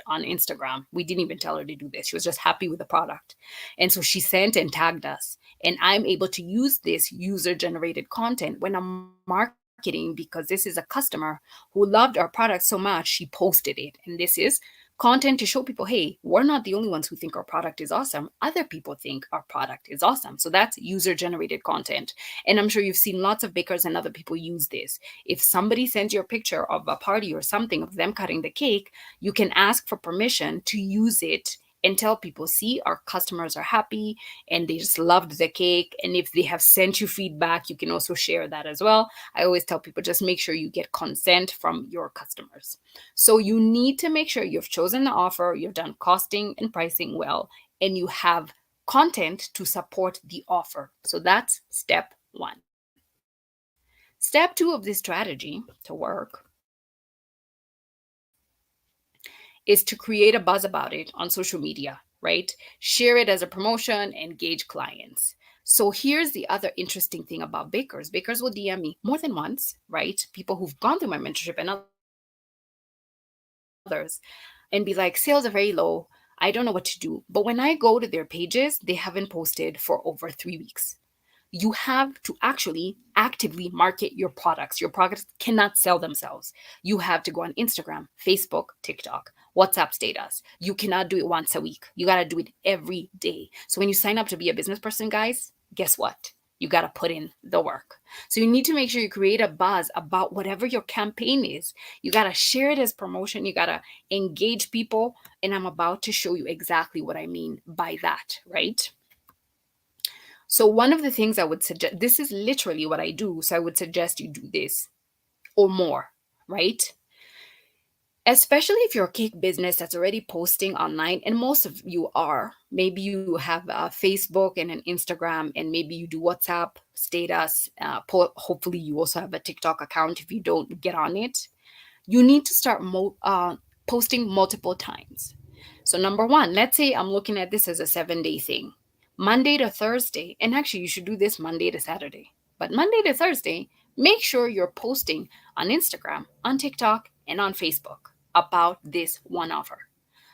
[SPEAKER 1] on Instagram. We didn't even tell her to do this. She was just happy with the product. And so she sent and tagged us. And I'm able to use this user generated content when I'm marketing, because this is a customer who loved our product so much, she posted it. And this is content to show people, hey, we're not the only ones who think our product is awesome. Other people think our product is awesome. So that's user generated content. And I'm sure you've seen lots of bakers and other people use this. If somebody sends you a picture of a party or something of them cutting the cake, you can ask for permission to use it and tell people, see, our customers are happy and they just loved the cake. And if they have sent you feedback, you can also share that as well. I always tell people, just make sure you get consent from your customers. So you need to make sure you've chosen the offer, you've done costing and pricing well, and you have content to support the offer. So that's step one. Step two of this strategy to work is to create a buzz about it on social media, right? Share it as a promotion, engage clients. So here's the other interesting thing about bakers. Bakers will DM me more than once, right? People who've gone through my mentorship and others, and be like, sales are very low. I don't know what to do. But when I go to their pages, they haven't posted for over 3 weeks. you have to actually actively market your products. Your products cannot sell themselves. You have to go on Instagram, Facebook, TikTok, WhatsApp status. You cannot do it once a week. You got to do it every day. So when you sign up to be a business person, guys, guess what? You got to put in the work. So you need to make sure you create a buzz about whatever your campaign is. You got to share it as promotion. You got to engage people. And I'm about to show you exactly what I mean by that, right? So one of the things I would suggest, this is literally what I do. So I would suggest you do this or more, right? Especially if you're a cake business that's already posting online, and most of you are. Maybe you have a Facebook and an Instagram, and maybe you do WhatsApp status. Hopefully, you also have a TikTok account if you don't get on it. You need to start posting multiple times. So, number one, let's say I'm looking at this as a 7-day thing, Monday to Thursday. And actually, you should do this Monday to Saturday. But Monday to Thursday, make sure you're posting on Instagram, on TikTok, and on Facebook about this one offer.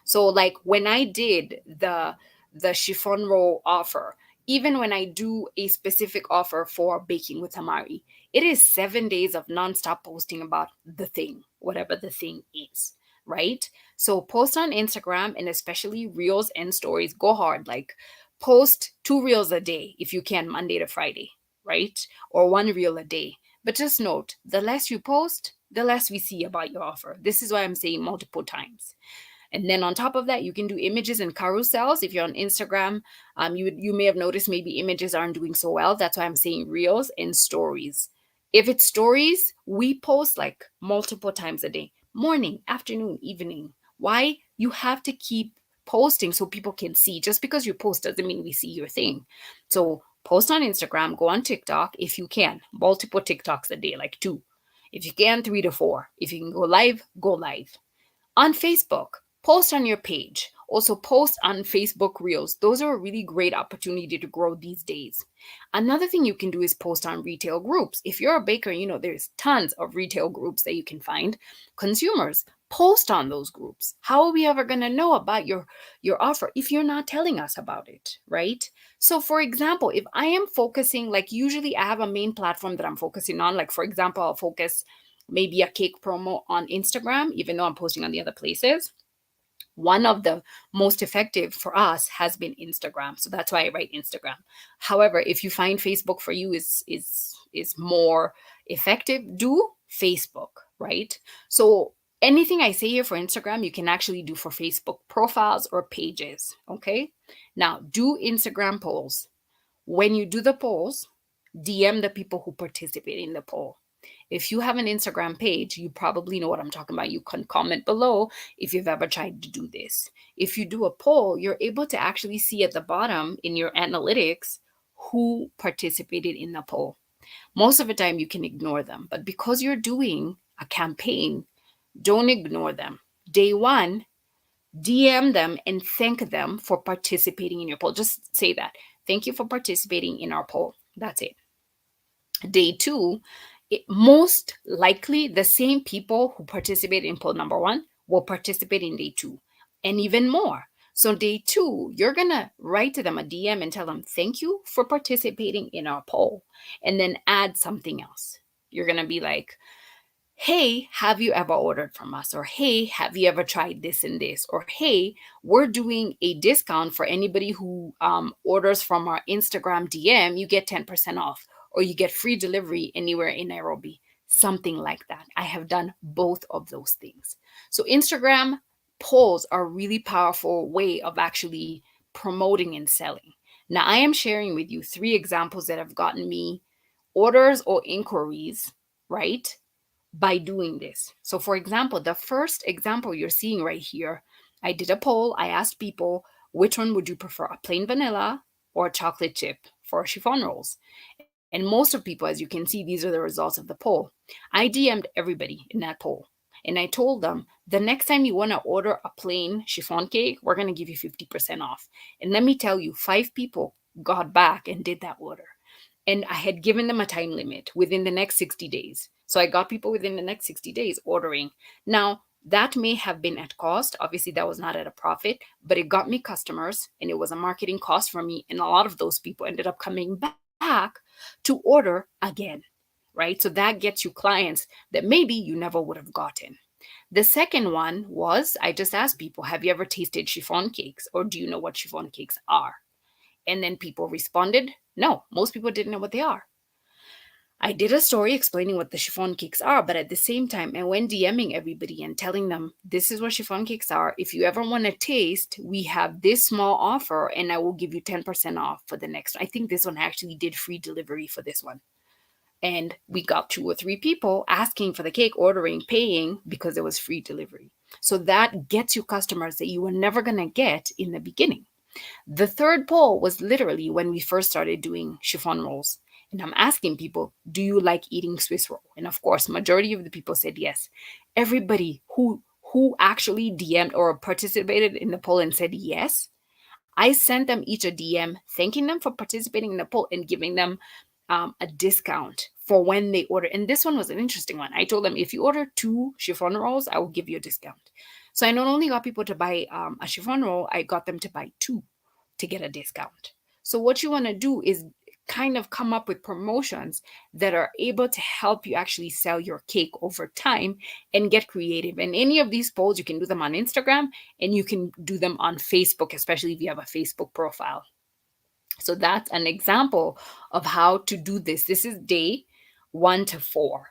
[SPEAKER 1] So, like when I did the chiffon roll offer, even when I do a specific offer for baking with Amari, it is 7 days of nonstop posting about the thing, whatever the thing is, right? So post on Instagram, and especially reels and stories. Go hard, like post 2 reels a day if you can, Monday to Friday, right? Or 1 reel a day. But just note, the less you post, the less we see about your offer. This is why I'm saying multiple times. And then on top of that, you can do images and carousels. If you're on Instagram, you may have noticed maybe images aren't doing so well. That's why I'm saying reels and stories. If it's stories, we post like multiple times a day, morning, afternoon, evening. Why? You have to keep posting so people can see. Just because you post doesn't mean we see your thing. So post on Instagram, go on TikTok if you can, multiple TikToks a day, like 2. If you can, 3 to 4. If you can go live, go live. On Facebook, post on your page. Also post on Facebook Reels. Those are a really great opportunity to grow these days. Another thing you can do is post on retail groups. If you're a baker, there's tons of retail groups that you can find. Consumers, post on those groups. How are we ever going to know about your offer if you're not telling us about it, right? So for example, if I am focusing, like usually I have a main platform that I'm focusing on. Like for example, I'll focus maybe a cake promo on Instagram, even though I'm posting on the other places. One of the most effective for us has been Instagram. So that's why I write Instagram. However, if you find Facebook for you is more effective, do Facebook, right? So anything I say here for Instagram, you can actually do for Facebook profiles or pages, okay? Now, do Instagram polls. When you do the polls, DM the people who participate in the poll. If you have an Instagram page, you probably know what I'm talking about. You can comment below if you've ever tried to do this. If you do a poll, you're able to actually see at the bottom in your analytics who participated in the poll. Most of the time, you can ignore them. But because you're doing a campaign, don't ignore them. Day one, DM them and thank them for participating in your poll. Just say that. Thank you for participating in our poll. That's it. Day two, most likely the same people who participate in poll number one will participate in day two, and even more. So day two, you're going to write to them a DM and tell them, thank you for participating in our poll, and then add something else. You're going to be like, hey, have you ever ordered from us? Or hey, have you ever tried this and this? Or hey, we're doing a discount for anybody who orders from our Instagram DM. You get 10% off, or you get free delivery anywhere in Nairobi. Something like that. I have done both of those things. So Instagram polls are a really powerful way of actually promoting and selling. Now, I am sharing with you 3 examples that have gotten me orders or inquiries, right, by doing this. So for example, the first example you're seeing right here, I did a poll. I asked people, which one would you prefer, a plain vanilla or a chocolate chip for chiffon rolls? And most of people, as you can see, these are the results of the poll. I DM'd everybody in that poll. And I told them, the next time you want to order a plain chiffon cake, we're going to give you 50% off. And let me tell you, 5 people got back and did that order. And I had given them a time limit within the next 60 days. So I got people within the next 60 days ordering. Now, that may have been at cost. Obviously, that was not at a profit, but it got me customers and it was a marketing cost for me. And a lot of those people ended up coming back to order again, right? So that gets you clients that maybe you never would have gotten. The second one was I just asked people, have you ever tasted chiffon cakes or do you know what chiffon cakes are? And then people responded, no, most people didn't know what they are. I did a story explaining what the chiffon cakes are, but at the same time, I went DMing everybody and telling them, this is what chiffon cakes are. If you ever want to taste, we have this small offer and I will give you 10% off for the next. I think this one actually did free delivery for this one. And we got 2 or 3 people asking for the cake, ordering, paying because it was free delivery. So that gets you customers that you were never going to get in the beginning. The third poll was literally when we first started doing chiffon rolls. And I'm asking people, do you like eating Swiss roll? And of course, majority of the people said yes. Everybody who actually DM'd or participated in the poll and said yes, I sent them each a DM thanking them for participating in the poll and giving them a discount for when they order. And this one was an interesting one. I told them, if you order 2 chiffon rolls, I will give you a discount. So I not only got people to buy a chiffon roll, I got them to buy 2 to get a discount. So what you want to do is kind of come up with promotions that are able to help you actually sell your cake over time and get creative. And any of these polls, you can do them on Instagram and you can do them on Facebook, especially if you have a Facebook profile. So that's an example of how to do this. This is day 1 to 4.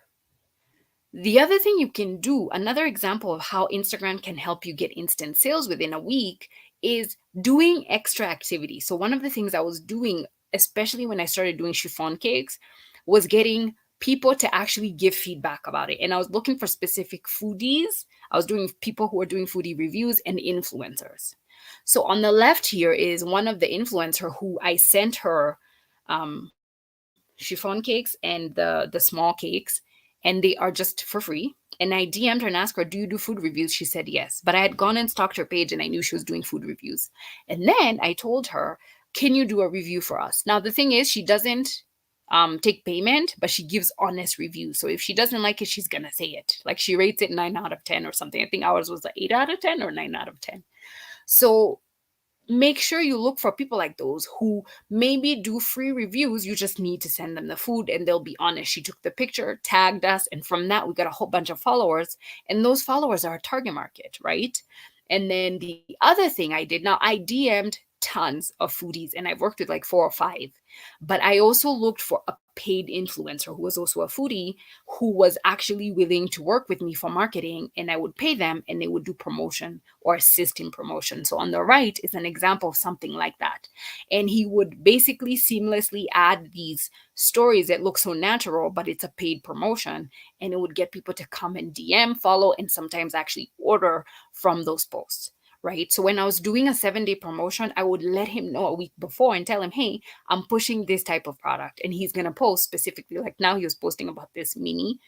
[SPEAKER 1] The other thing you can do, another example of how Instagram can help you get instant sales within a week, is doing extra activity. So one of the things I was doing, especially when I started doing chiffon cakes, was getting people to actually give feedback about it. And I was looking for specific foodies. I was doing people who are doing foodie reviews and influencers. So on the left here is one of the influencer who I sent her chiffon cakes and the small cakes, and they are just for free. And I DM'd her and asked her, do you do food reviews? She said yes. But I had gone and stalked her page and I knew she was doing food reviews. And then I told her, can you do a review for us? Now, the thing is, she doesn't take payment, but she gives honest reviews. So if she doesn't like it, she's going to say it. Like she rates it 9 out of 10 or something. I think ours was 8 out of 10 or 9 out of 10. So make sure you look for people like those who maybe do free reviews. You just need to send them the food and they'll be honest. She took the picture, tagged us, and from that, we got a whole bunch of followers. And those followers are our target market, right? And then the other thing I did, now I DM'd tons of foodies and I've worked with like 4 or 5, but I also looked for a paid influencer who was also a foodie who was actually willing to work with me for marketing, and I would pay them and they would do promotion or assist in promotion. So on the right is an example of something like that. And he would basically seamlessly add these stories that look so natural, but it's a paid promotion, and it would get people to come and DM, follow, and sometimes actually order from those posts. Right. So when I was doing a 7-day promotion, I would let him know a week before and tell him, hey, I'm pushing this type of product. And he's going to post specifically, like now he was posting about this mini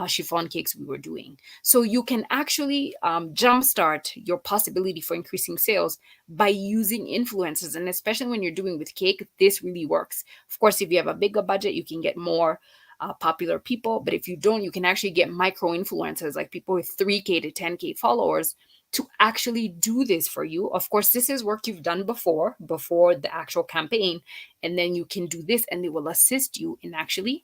[SPEAKER 1] chiffon cakes we were doing. So you can actually jumpstart your possibility for increasing sales by using influencers. And especially when you're doing with cake, this really works. Of course, if you have a bigger budget, you can get more popular people. But if you don't, you can actually get micro influencers, like people with 3K to 10K followers, to actually do this for you. Of course, this is work you've done before the actual campaign. And then you can do this and they will assist you in actually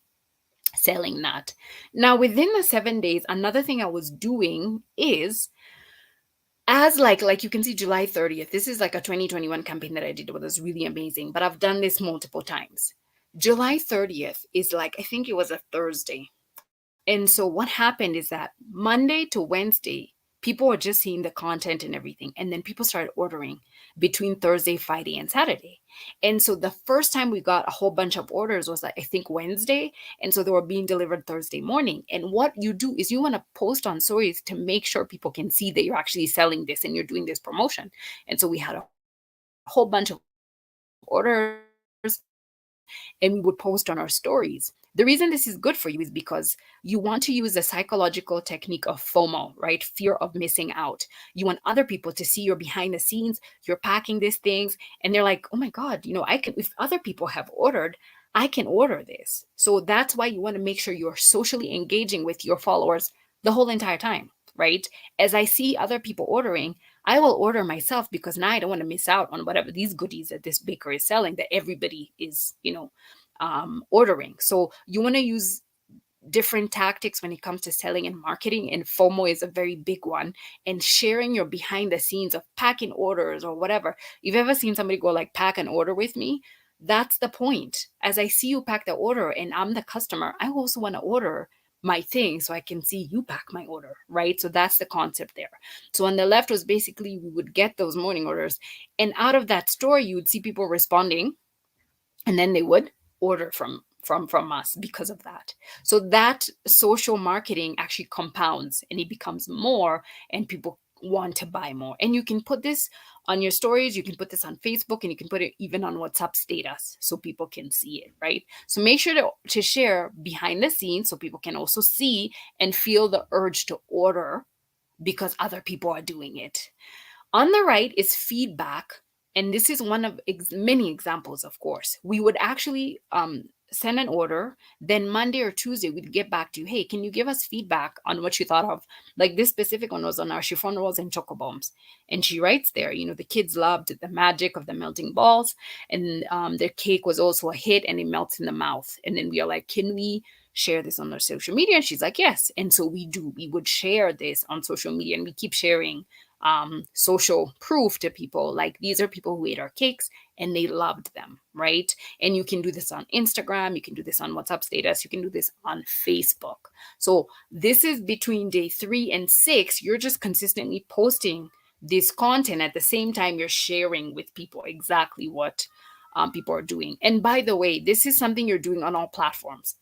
[SPEAKER 1] selling that. Now, within the 7 days, another thing I was doing is, as like you can see, July 30th, this is like a 2021 campaign that I did. It was really amazing, but I've done this multiple times. July 30th is like, I think it was a Thursday. And so what happened is that Monday to Wednesday, people were just seeing the content and everything. And then people started ordering between Thursday, Friday, and Saturday. And so the first time we got a whole bunch of orders was like, I think Wednesday. And so they were being delivered Thursday morning. And what you do is you want to post on stories to make sure people can see that you're actually selling this and you're doing this promotion. And so we had a whole bunch of orders and we would post on our stories. The reason this is good for you is because you want to use the psychological technique of FOMO, right? Fear of missing out. You want other people to see you're behind the scenes, you're packing these things, and they're like, oh my God, I can, if other people have ordered, I can order this. So that's why you want to make sure you're socially engaging with your followers the whole entire time, right? As I see other people ordering, I will order myself because now I don't want to miss out on whatever these goodies that this baker is selling that everybody is, ordering. So you want to use different tactics when it comes to selling and marketing, and FOMO is a very big one. And sharing your behind the scenes of packing orders or whatever. You've ever seen somebody go like, pack an order with me? That's the point. As I see you pack the order and I'm the customer, I also want to order my thing so I can see you pack my order, right? So that's the concept there. So on the left was basically we would get those morning orders, and out of that store you would see people responding, and then they would order from us because of that. So that social marketing actually compounds and it becomes more, and people want to buy more. And you can put this on your stories, you can put this on Facebook, and you can put it even on WhatsApp status so people can see it, right? So make sure to share behind the scenes so people can also see and feel the urge to order because other people are doing it. On the right is feedback. And this is one of many examples, of course. We would actually send an order. Then Monday or Tuesday, we'd get back to you. Hey, can you give us feedback on what you thought of? Like this specific one was on our chiffon rolls and choco bombs. And she writes there, the kids loved the magic of the melting balls. And their cake was also a hit and it melts in the mouth. And then we are like, can we share this on our social media? And she's like, yes. And so we do. We would share this on social media, and we keep sharing social proof to people, like these are people who ate our cakes and they loved them, right? And you can do this on Instagram, you can do this on WhatsApp status, you can do this on Facebook. So this is between day 3 and 6. You're just consistently posting this content at the same time you're sharing with people exactly what people are doing. And by the way, this is something you're doing on all platforms.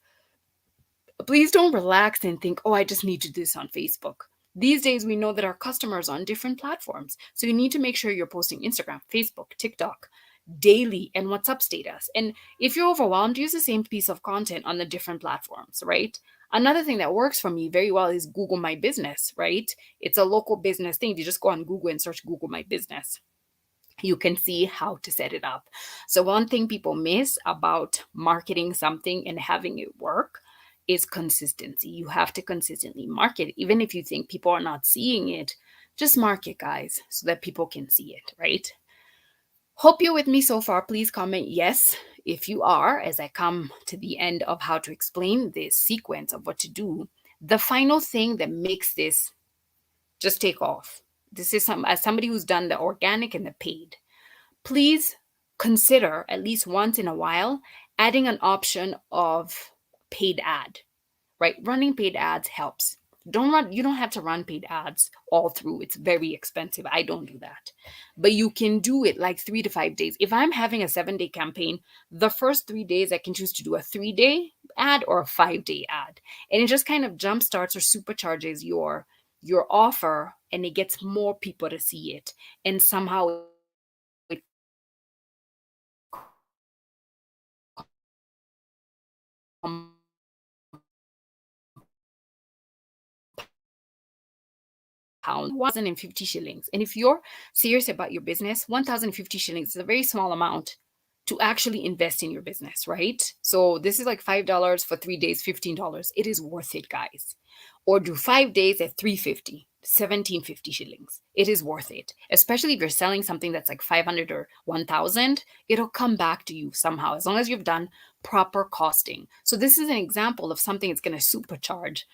[SPEAKER 1] Please don't relax and think, oh, I just need to do this on Facebook. These days, we know that our customers are on different platforms. So you need to make sure you're posting Instagram, Facebook, TikTok daily, and WhatsApp status. And if you're overwhelmed, use the same piece of content on the different platforms, right? Another thing that works for me very well is Google My Business, right? It's a local business thing. You just go on Google and search Google My Business. You can see how to set it up. So one thing people miss about marketing something and having it work is consistency. You have to consistently market. Even if you think people are not seeing it, just market, guys, so that people can see it, right? Hope you're with me so far. Please comment yes if you are, as I come to the end of how to explain this sequence of what to do. The final thing that makes this just take off. This is as somebody who's done the organic and the paid. Please consider at least once in a while adding an option of paid ad, right? Running paid ads helps. You don't have to run paid ads all through. It's very expensive. I don't do that. But you can do it like 3 to 5 days. If I'm having a 7-day campaign, the first 3 days I can choose to do a 3-day ad or a 5-day ad. And it just kind of jumpstarts or supercharges your offer, and it gets more people to see it. And somehow it pounds, 1,050 shillings. And if you're serious about your business, 1,050 shillings is a very small amount to actually invest in your business, right? So this is like $5 for 3 days, $15. It is worth it, guys. Or do 5 days at 350, 1,750 shillings. It is worth it. Especially if you're selling something that's like 500 or 1,000, it'll come back to you somehow, as long as you've done proper costing. So this is an example of something that's going to supercharge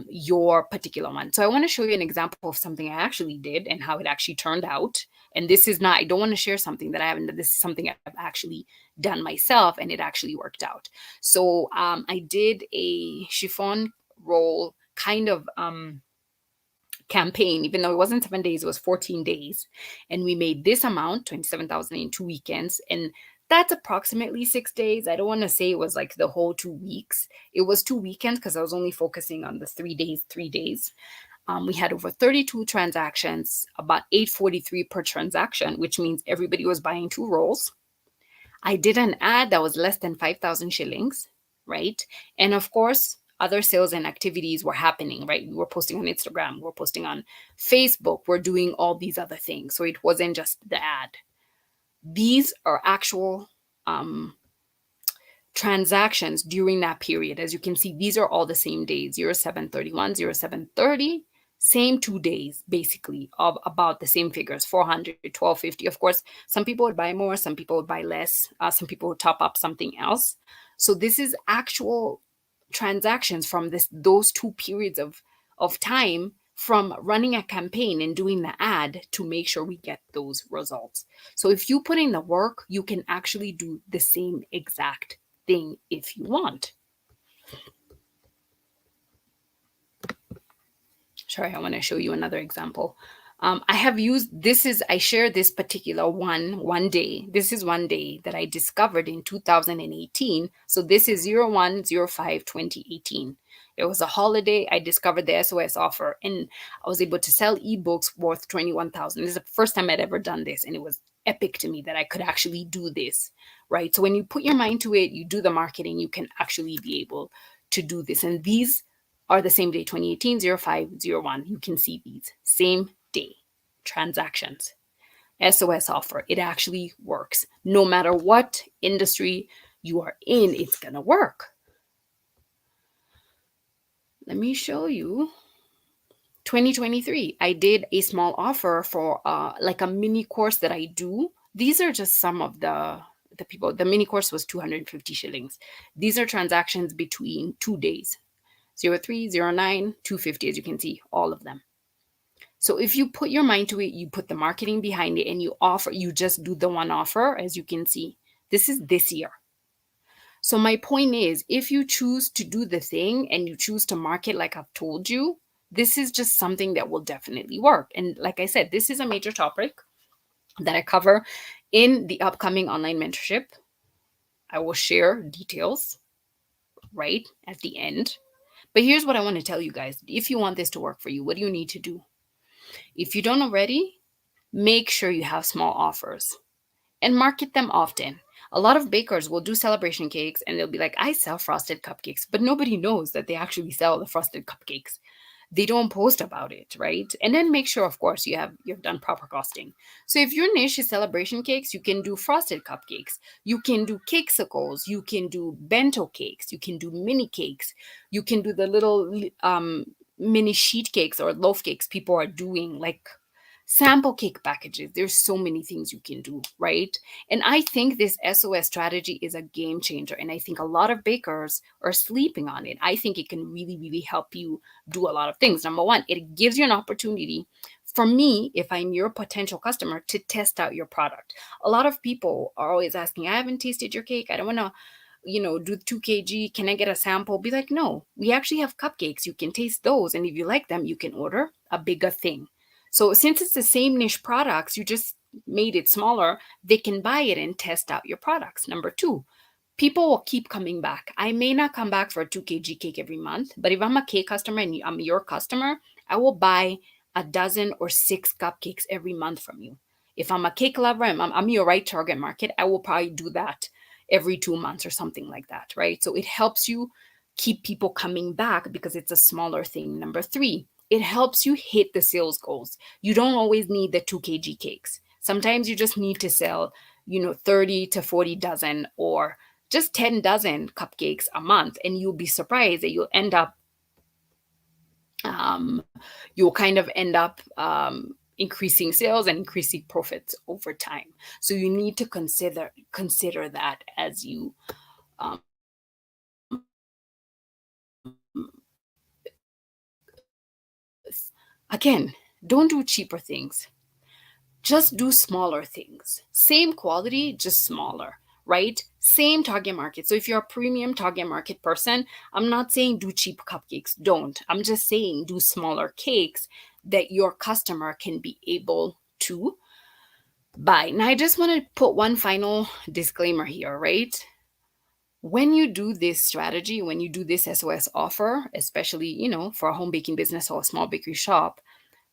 [SPEAKER 1] your particular one. So I want to show you an example of something I actually did and how it actually turned out. And this is not, I don't want to share something that I haven't done. This is something I've actually done myself, and it actually worked out. So I did a chiffon roll kind of campaign, even though it wasn't 7 days, it was 14 days. And we made this amount, 27,000 in 2 weekends. And that's approximately 6 days. I don't want to say it was like the whole 2 weeks. It was 2 weekends because I was only focusing on the 3 days, 3 days. We had over 32 transactions, about $8.43 per transaction, which means everybody was buying 2 rolls. I did an ad that was less than 5,000 shillings, right? And of course, other sales and activities were happening, right? We were posting on Instagram, we were posting on Facebook, we're doing all these other things. So it wasn't just the ad. These are actual transactions during that period. As you can see, these are all the same days, 0731, 0730, Same 2 days, basically, of about the same figures, 400, 1250. Of course, some people would buy more, some people would buy less, some people would top up something else. So this is actual transactions from those 2 periods of time, from running a campaign and doing the ad to make sure we get those results. So if you put in the work, you can actually do the same exact thing if you want. Sorry, I want to show you another example. I have used I share this particular one day. This is one day that I discovered in 2018. So this is 01/05/2018. It was a holiday. I discovered the SOS offer and I was able to sell ebooks worth 21,000. This is the first time I'd ever done this. And it was epic to me that I could actually do this, right? So when you put your mind to it, you do the marketing, you can actually be able to do this. And these are the same day, 2018, 05/01. You can see these same day transactions. SOS offer. It actually works. No matter what industry you are in, it's going to work. Let me show you. 2023, I did a small offer for like a mini course that I do. These are just some of the people. The mini course was 250 shillings. These are transactions between 2 days. 03, 09, 250, as you can see, all of them. So if you put your mind to it, you put the marketing behind it and you just do the one offer, as you can see. This is this year. So my point is, if you choose to do the thing and you choose to market like I've told you, this is just something that will definitely work. And like I said, this is a major topic that I cover in the upcoming online mentorship. I will share details right at the end. But here's what I want to tell you guys. If you want this to work for you, what do you need to do? If you don't already, make sure you have small offers and market them often. A lot of bakers will do celebration cakes and they'll be like, I sell frosted cupcakes, but nobody knows that they actually sell the frosted cupcakes. They don't post about it, right? And then make sure, of course, you've done proper costing. So if your niche is celebration cakes, you can do frosted cupcakes, you can do cakesicles, you can do bento cakes, you can do mini cakes, you can do the little mini sheet cakes or loaf cakes people are doing, like sample cake packages. There's so many things you can do, right? And I think this SOS strategy is a game changer. And I think a lot of bakers are sleeping on it. I think it can really, really help you do a lot of things. Number one, it gives you an opportunity for me, if I'm your potential customer, to test out your product. A lot of people are always asking, I haven't tasted your cake. I don't want to do 2 kg. Can I get a sample? Be like, no, we actually have cupcakes. You can taste those. And if you like them, you can order a bigger thing. So since it's the same niche products, you just made it smaller, they can buy it and test out your products. Number two, people will keep coming back. I may not come back for a 2 kg cake every month, but if I'm a cake customer and I'm your customer, I will buy a dozen or 6 cupcakes every month from you. If I'm a cake lover and I'm your right target market, I will probably do that every 2 months or something like that, right? So it helps you keep people coming back because it's a smaller thing. Number three, it helps you hit the sales goals. You don't always need the 2 kg cakes. Sometimes you just need to sell, 30 to 40 dozen or just 10 dozen cupcakes a month. And you'll be surprised that you'll kind of end up increasing sales and increasing profits over time. So you need to consider that as you um, again, don't do cheaper things. Just do smaller things. Same quality, just smaller, right? Same target market. So if you're a premium target market person, I'm not saying do cheap cupcakes. Don't. I'm just saying do smaller cakes that your customer can be able to buy. Now, I just want to put one final disclaimer here, right? When you do this strategy, when you do this SOS offer, especially, for a home baking business or a small bakery shop,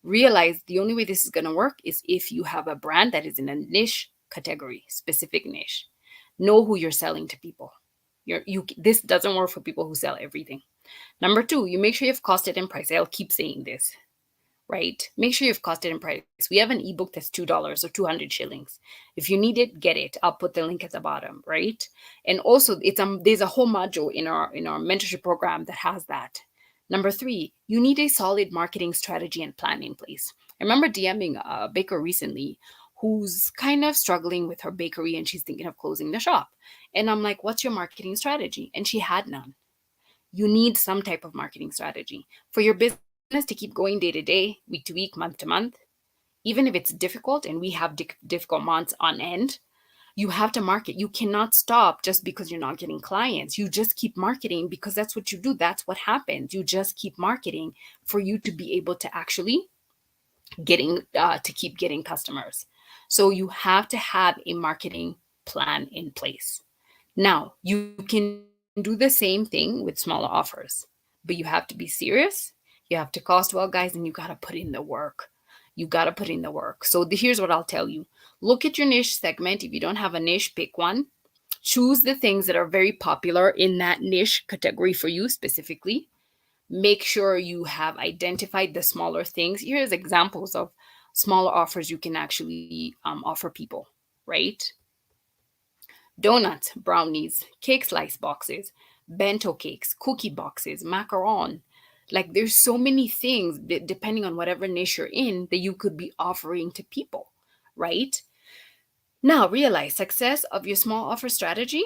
[SPEAKER 1] realize the only way this is going to work is if you have a brand that is in a niche category, specific niche. Know who you're selling to people. This doesn't work for people who sell everything. Number two, you make sure you've costed and priced. I'll keep saying this, right? Make sure you've costed and priced. We have an ebook that's $2 or 200 shillings. If you need it, get it. I'll put the link at the bottom, right? And also, there's a whole module in our mentorship program that has that. Number three, you need a solid marketing strategy and plan in place. I remember DMing a baker recently who's kind of struggling with her bakery and she's thinking of closing the shop. And I'm like, what's your marketing strategy? And she had none. You need some type of marketing strategy for your business to keep going day to day, week to week, month to month. Even if it's difficult and we have difficult months on end, you have to market. You cannot stop just because you're not getting clients. You just keep marketing because that's what you do. That's what happens. You just keep marketing for you to be able to actually keep getting customers. So you have to have a marketing plan in place. Now, you can do the same thing with smaller offers, but you have to be serious. You have to cost well, guys, and you got to put in the work. You got to put in the work. So here's what I'll tell you. Look at your niche segment. If you don't have a niche, pick one. Choose the things that are very popular in that niche category for you specifically. Make sure you have identified the smaller things. Here's examples of smaller offers you can actually offer people, right? Donuts, brownies, cake slice boxes, bento cakes, cookie boxes, macaron. Like there's so many things that depending on whatever niche you're in that you could be offering to people, right? Now realize success of your small offer strategy,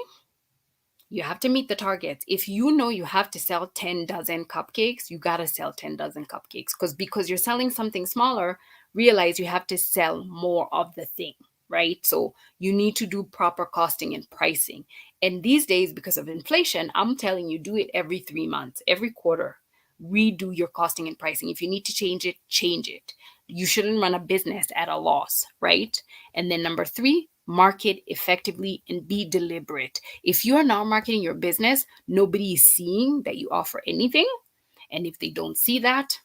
[SPEAKER 1] you have to meet the targets. If you know you have to sell 10 dozen cupcakes, you got to sell 10 dozen cupcakes because you're selling something smaller, realize you have to sell more of the thing, right? So you need to do proper costing and pricing. And these days, because of inflation, I'm telling you, do it every 3 months, every quarter. Redo your costing and pricing. If you need to change it, change it. You shouldn't run a business at a loss, right? And then number three, market effectively and be deliberate. If you are not marketing your business, nobody is seeing that you offer anything. And if they don't see that,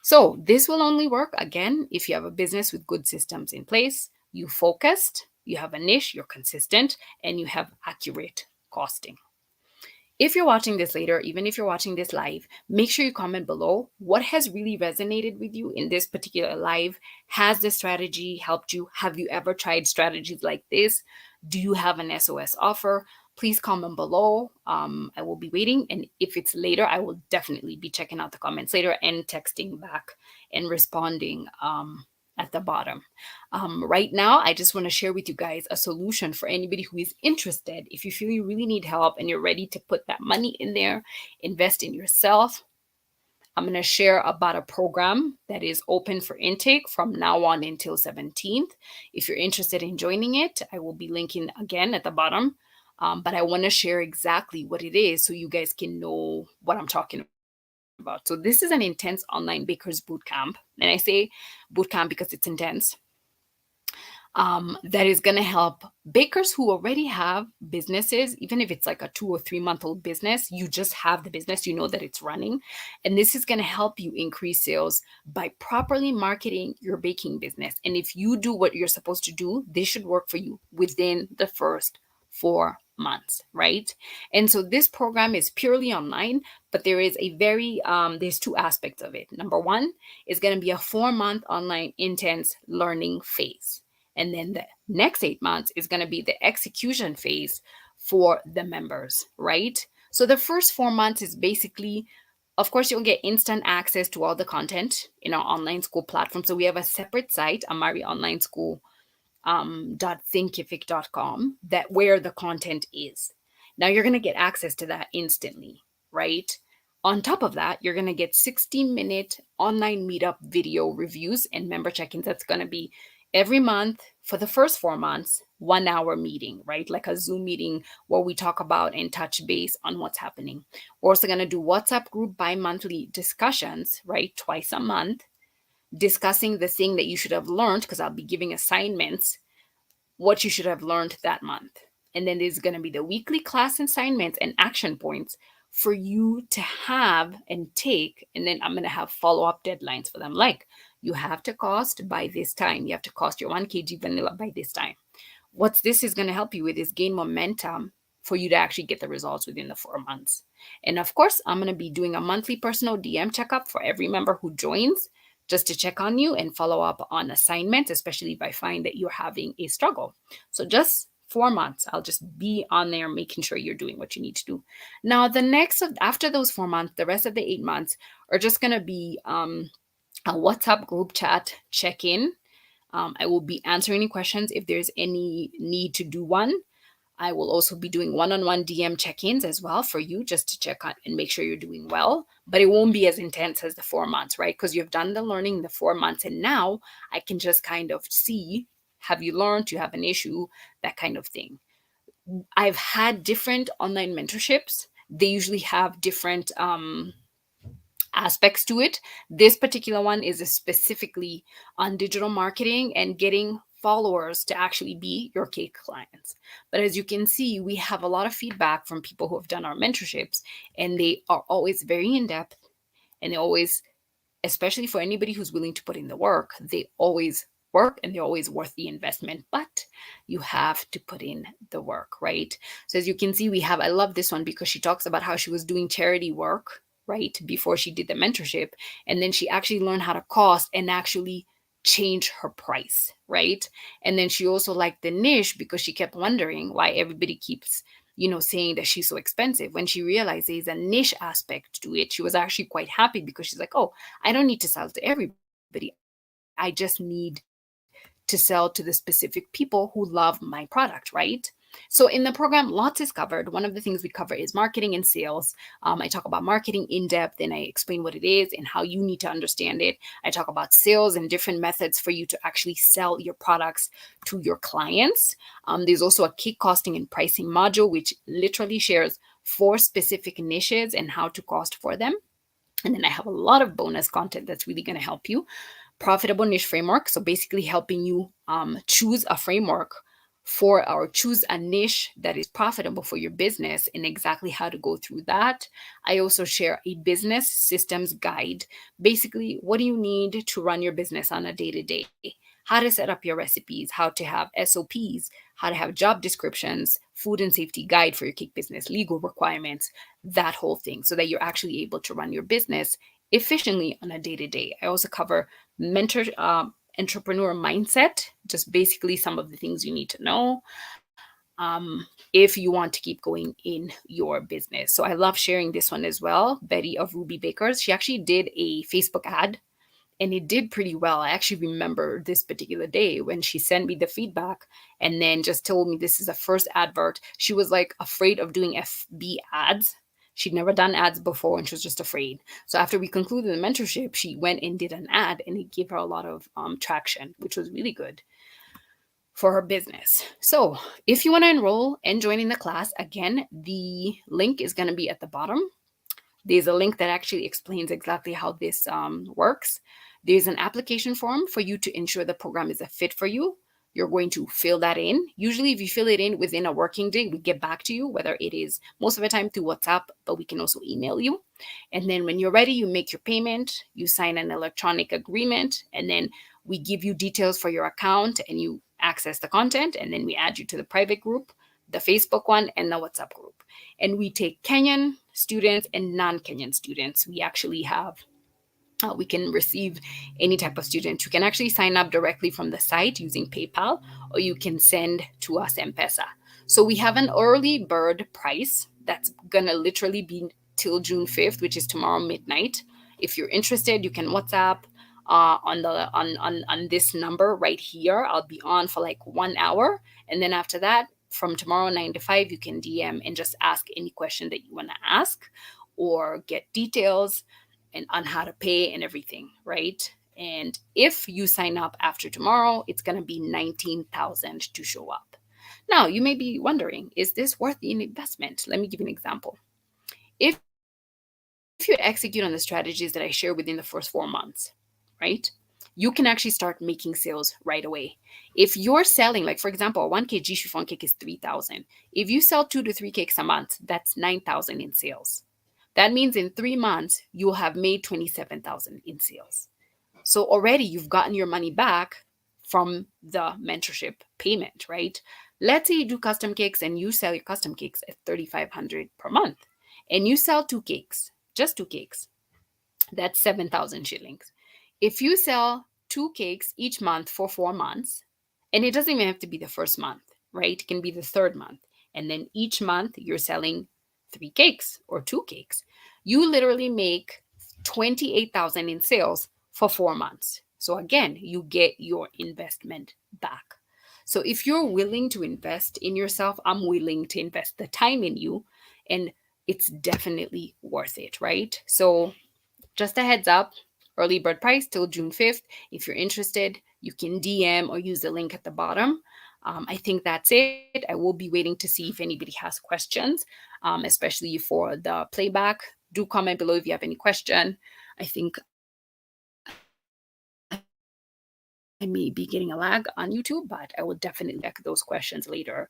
[SPEAKER 1] so this will only work again if you have a business with good systems in place, you focused, you have a niche, you're consistent, and you have accurate costing. If you're watching this later, even if you're watching this live, make sure you comment below what has really resonated with you in this particular live. Has the strategy helped you? Have you ever tried strategies like this? Do you have an SOS offer? Please comment below. I will be waiting. And if it's later, I will definitely be checking out the comments later and texting back and responding at the bottom. Right now, I just want to share with you guys a solution for anybody who is interested. If you feel you really need help and you're ready to put that money in there, invest in yourself, I'm going to share about a program that is open for intake from now on until 17th. If you're interested in joining it, I will be linking again at the bottom. But I want to share exactly what it is so you guys can know what I'm talking about. So this is an intense online bakers boot camp. And I say boot camp because it's intense. That is going to help bakers who already have businesses, even if it's like a 2 or 3 month old business, you just have the business, you know that it's running. And this is going to help you increase sales by properly marketing your baking business. And if you do what you're supposed to do, this should work for you within the first 4 months, right? And so this program is purely online, but there is there's two aspects of it. Number one is going to be a 4 month online intense learning phase. And then the next 8 months is going to be the execution phase for the members, right? So the first 4 months is basically, of course, you'll get instant access to all the content in our online school platform. So we have a separate site, Amari Online School .thinkific.com, that where the content is. Now you're going to get access to that instantly, right? On top of that, you're going to get 60-minute online meetup video reviews and member check-ins. That's going to be every month for the first 4 months, 1 hour meeting, right? Like a Zoom meeting where we talk about and touch base on what's happening. We're also going to do WhatsApp group bi-monthly discussions, right? Twice a month, discussing the thing that you should have learned, because I'll be giving assignments, what you should have learned that month. And then there's going to be the weekly class assignments and action points for you to have and take. And then I'm going to have follow-up deadlines for them. Like, you have to cost by this time. You have to cost your 1 kg vanilla by this time. What this is going to help you with is gain momentum for you to actually get the results within the 4 months. And of course, I'm going to be doing a monthly personal DM checkup for every member who joins, just to check on you and follow up on assignments, especially if I find that you're having a struggle. So just 4 months. I'll just be on there making sure you're doing what you need to do. Now, after those 4 months, the rest of the 8 months are just going to be a WhatsApp group chat check in. I will be answering any questions if there's any need to do one. I will also be doing one-on-one DM check-ins as well for you, just to check on and make sure you're doing well. But it won't be as intense as the 4 months, right? Because you've done the learning the 4 months, and now I can just kind of see, have you learned? Do you have an issue? That kind of thing. I've had different online mentorships. They usually have different aspects to it. This particular one is specifically on digital marketing and getting followers to actually be your cake clients. But as you can see, we have a lot of feedback from people who have done our mentorships, and they are always very in depth, and they always, especially for anybody who's willing to put in the work, they always work and they're always worth the investment. But you have to put in the work, right? So as you can see, I love this one because she talks about how she was doing charity work, right, before she did the mentorship. And then she actually learned how to cost and actually change her price, right? And then she also liked the niche because she kept wondering why everybody keeps saying that she's so expensive. When she realized there's a niche aspect to it, she was actually quite happy because she's like, oh, I don't need to sell to everybody. I just need to sell to the specific people who love my product, right? So in the program, lots is covered. One of the things we cover is marketing and sales. I talk about marketing in depth, and I explain what it is and how you need to understand it. I talk about sales and different methods for you to actually sell your products to your clients. There's also a cake costing and pricing module, which literally shares 4 specific niches and how to cost for them. And then I have a lot of bonus content that's really going to help you. Profitable niche framework. So basically helping you choose a framework choose a niche that is profitable for your business and exactly how to go through that. I also share a business systems guide. Basically, what do you need to run your business on a day-to-day? How to set up your recipes, how to have SOPs, how to have job descriptions, food and safety guide for your cake business, legal requirements, that whole thing, so that you're actually able to run your business efficiently on a day-to-day. I also cover entrepreneur mindset, just basically some of the things you need to know if you want to keep going in your business. So I love sharing this one as well. Betty of Ruby Bakers, she actually did a Facebook ad and it did pretty well. I actually remember this particular day when she sent me the feedback and then just told me this is a first advert. She was like afraid of doing FB ads. She'd never done ads before and she was just afraid. So after we concluded the mentorship, she went and did an ad and it gave her a lot of traction, which was really good for her business. So if you want to enroll and join in the class, again, the link is going to be at the bottom. There's a link that actually explains exactly how this works. There's an application form for you to ensure the program is a fit for you. You're going to fill that in. Usually, if you fill it in within a working day, we get back to you, whether it is most of the time through WhatsApp, but we can also email you. And then when you're ready, you make your payment, you sign an electronic agreement, and then we give you details for your account and you access the content. And then we add you to the private group, the Facebook one, and the WhatsApp group. And we take Kenyan students and non-Kenyan students. We actually have we can receive any type of student. You can actually sign up directly from the site using PayPal, or you can send to us M-Pesa. So we have an early bird price that's gonna literally be till June 5th, which is tomorrow midnight. If you're interested, you can WhatsApp on this number right here. I'll be on for like 1 hour, and then after that, from tomorrow 9 to 5, you can DM and just ask any question that you want to ask or get details and on how to pay and everything, right? And if you sign up after tomorrow, it's going to be 19,000 to show up. Now, you may be wondering, is this worth the investment? Let me give you an example. If you execute on the strategies that I share within the first 4 months, right, you can actually start making sales right away. If you're selling, like for example, a 1 kg chiffon cake is 3,000. If you sell 2 to 3 cakes a month, that's 9,000 in sales. That means in 3 months, you will have made 27,000 in sales. So already you've gotten your money back from the mentorship payment, right? Let's say you do custom cakes and you sell your custom cakes at 3,500 per month and you sell 2 cakes, just 2 cakes. That's 7,000 shillings. If you sell 2 cakes each month for 4 months, and it doesn't even have to be the first month, right? It can be the third month. And then each month you're selling 3 cakes or 2 cakes. You literally make 28,000 in sales for 4 months. So again, you get your investment back. So if you're willing to invest in yourself, I'm willing to invest the time in you, and it's definitely worth it, right? So just a heads up, early bird price till June 5th. If you're interested, you can DM or use the link at the bottom. I think that's it. I will be waiting to see if anybody has questions, especially for the playback. Do comment below if you have any question. I think I may be getting a lag on YouTube, but I will definitely check those questions later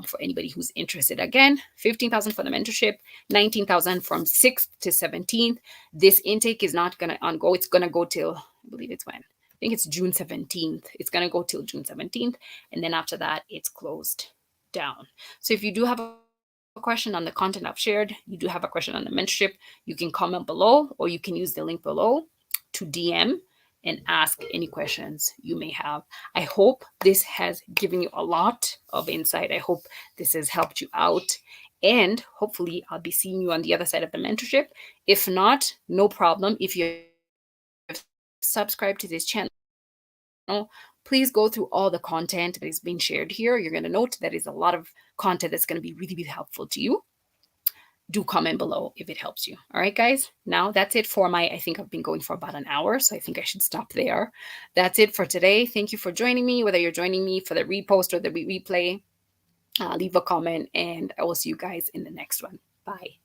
[SPEAKER 1] for anybody who's interested. Again, 15,000 for the mentorship, 19,000 from 6th to 17th. This intake is not going to ongo. It's going to go till, I believe it's when? I think it's June 17th. It's going to go till June 17th. And then after that, it's closed down. So if you do have a question on the content I've shared, you do have a question on the mentorship, you can comment below, or you can use the link below to DM and ask any questions you may have. I hope this has given you a lot of insight. I hope this has helped you out. And hopefully, I'll be seeing you on the other side of the mentorship. If not, no problem. If you have subscribed to this channel, please go through all the content that is being shared here. You're going to note that is a lot of content that's going to be really, really helpful to you. Do comment below if it helps you. All right, guys. Now that's it for my, I think I've been going for about an hour, so I think I should stop there. That's it for today. Thank you for joining me, whether you're joining me for the repost or the replay. Leave a comment, and I will see you guys in the next one. Bye.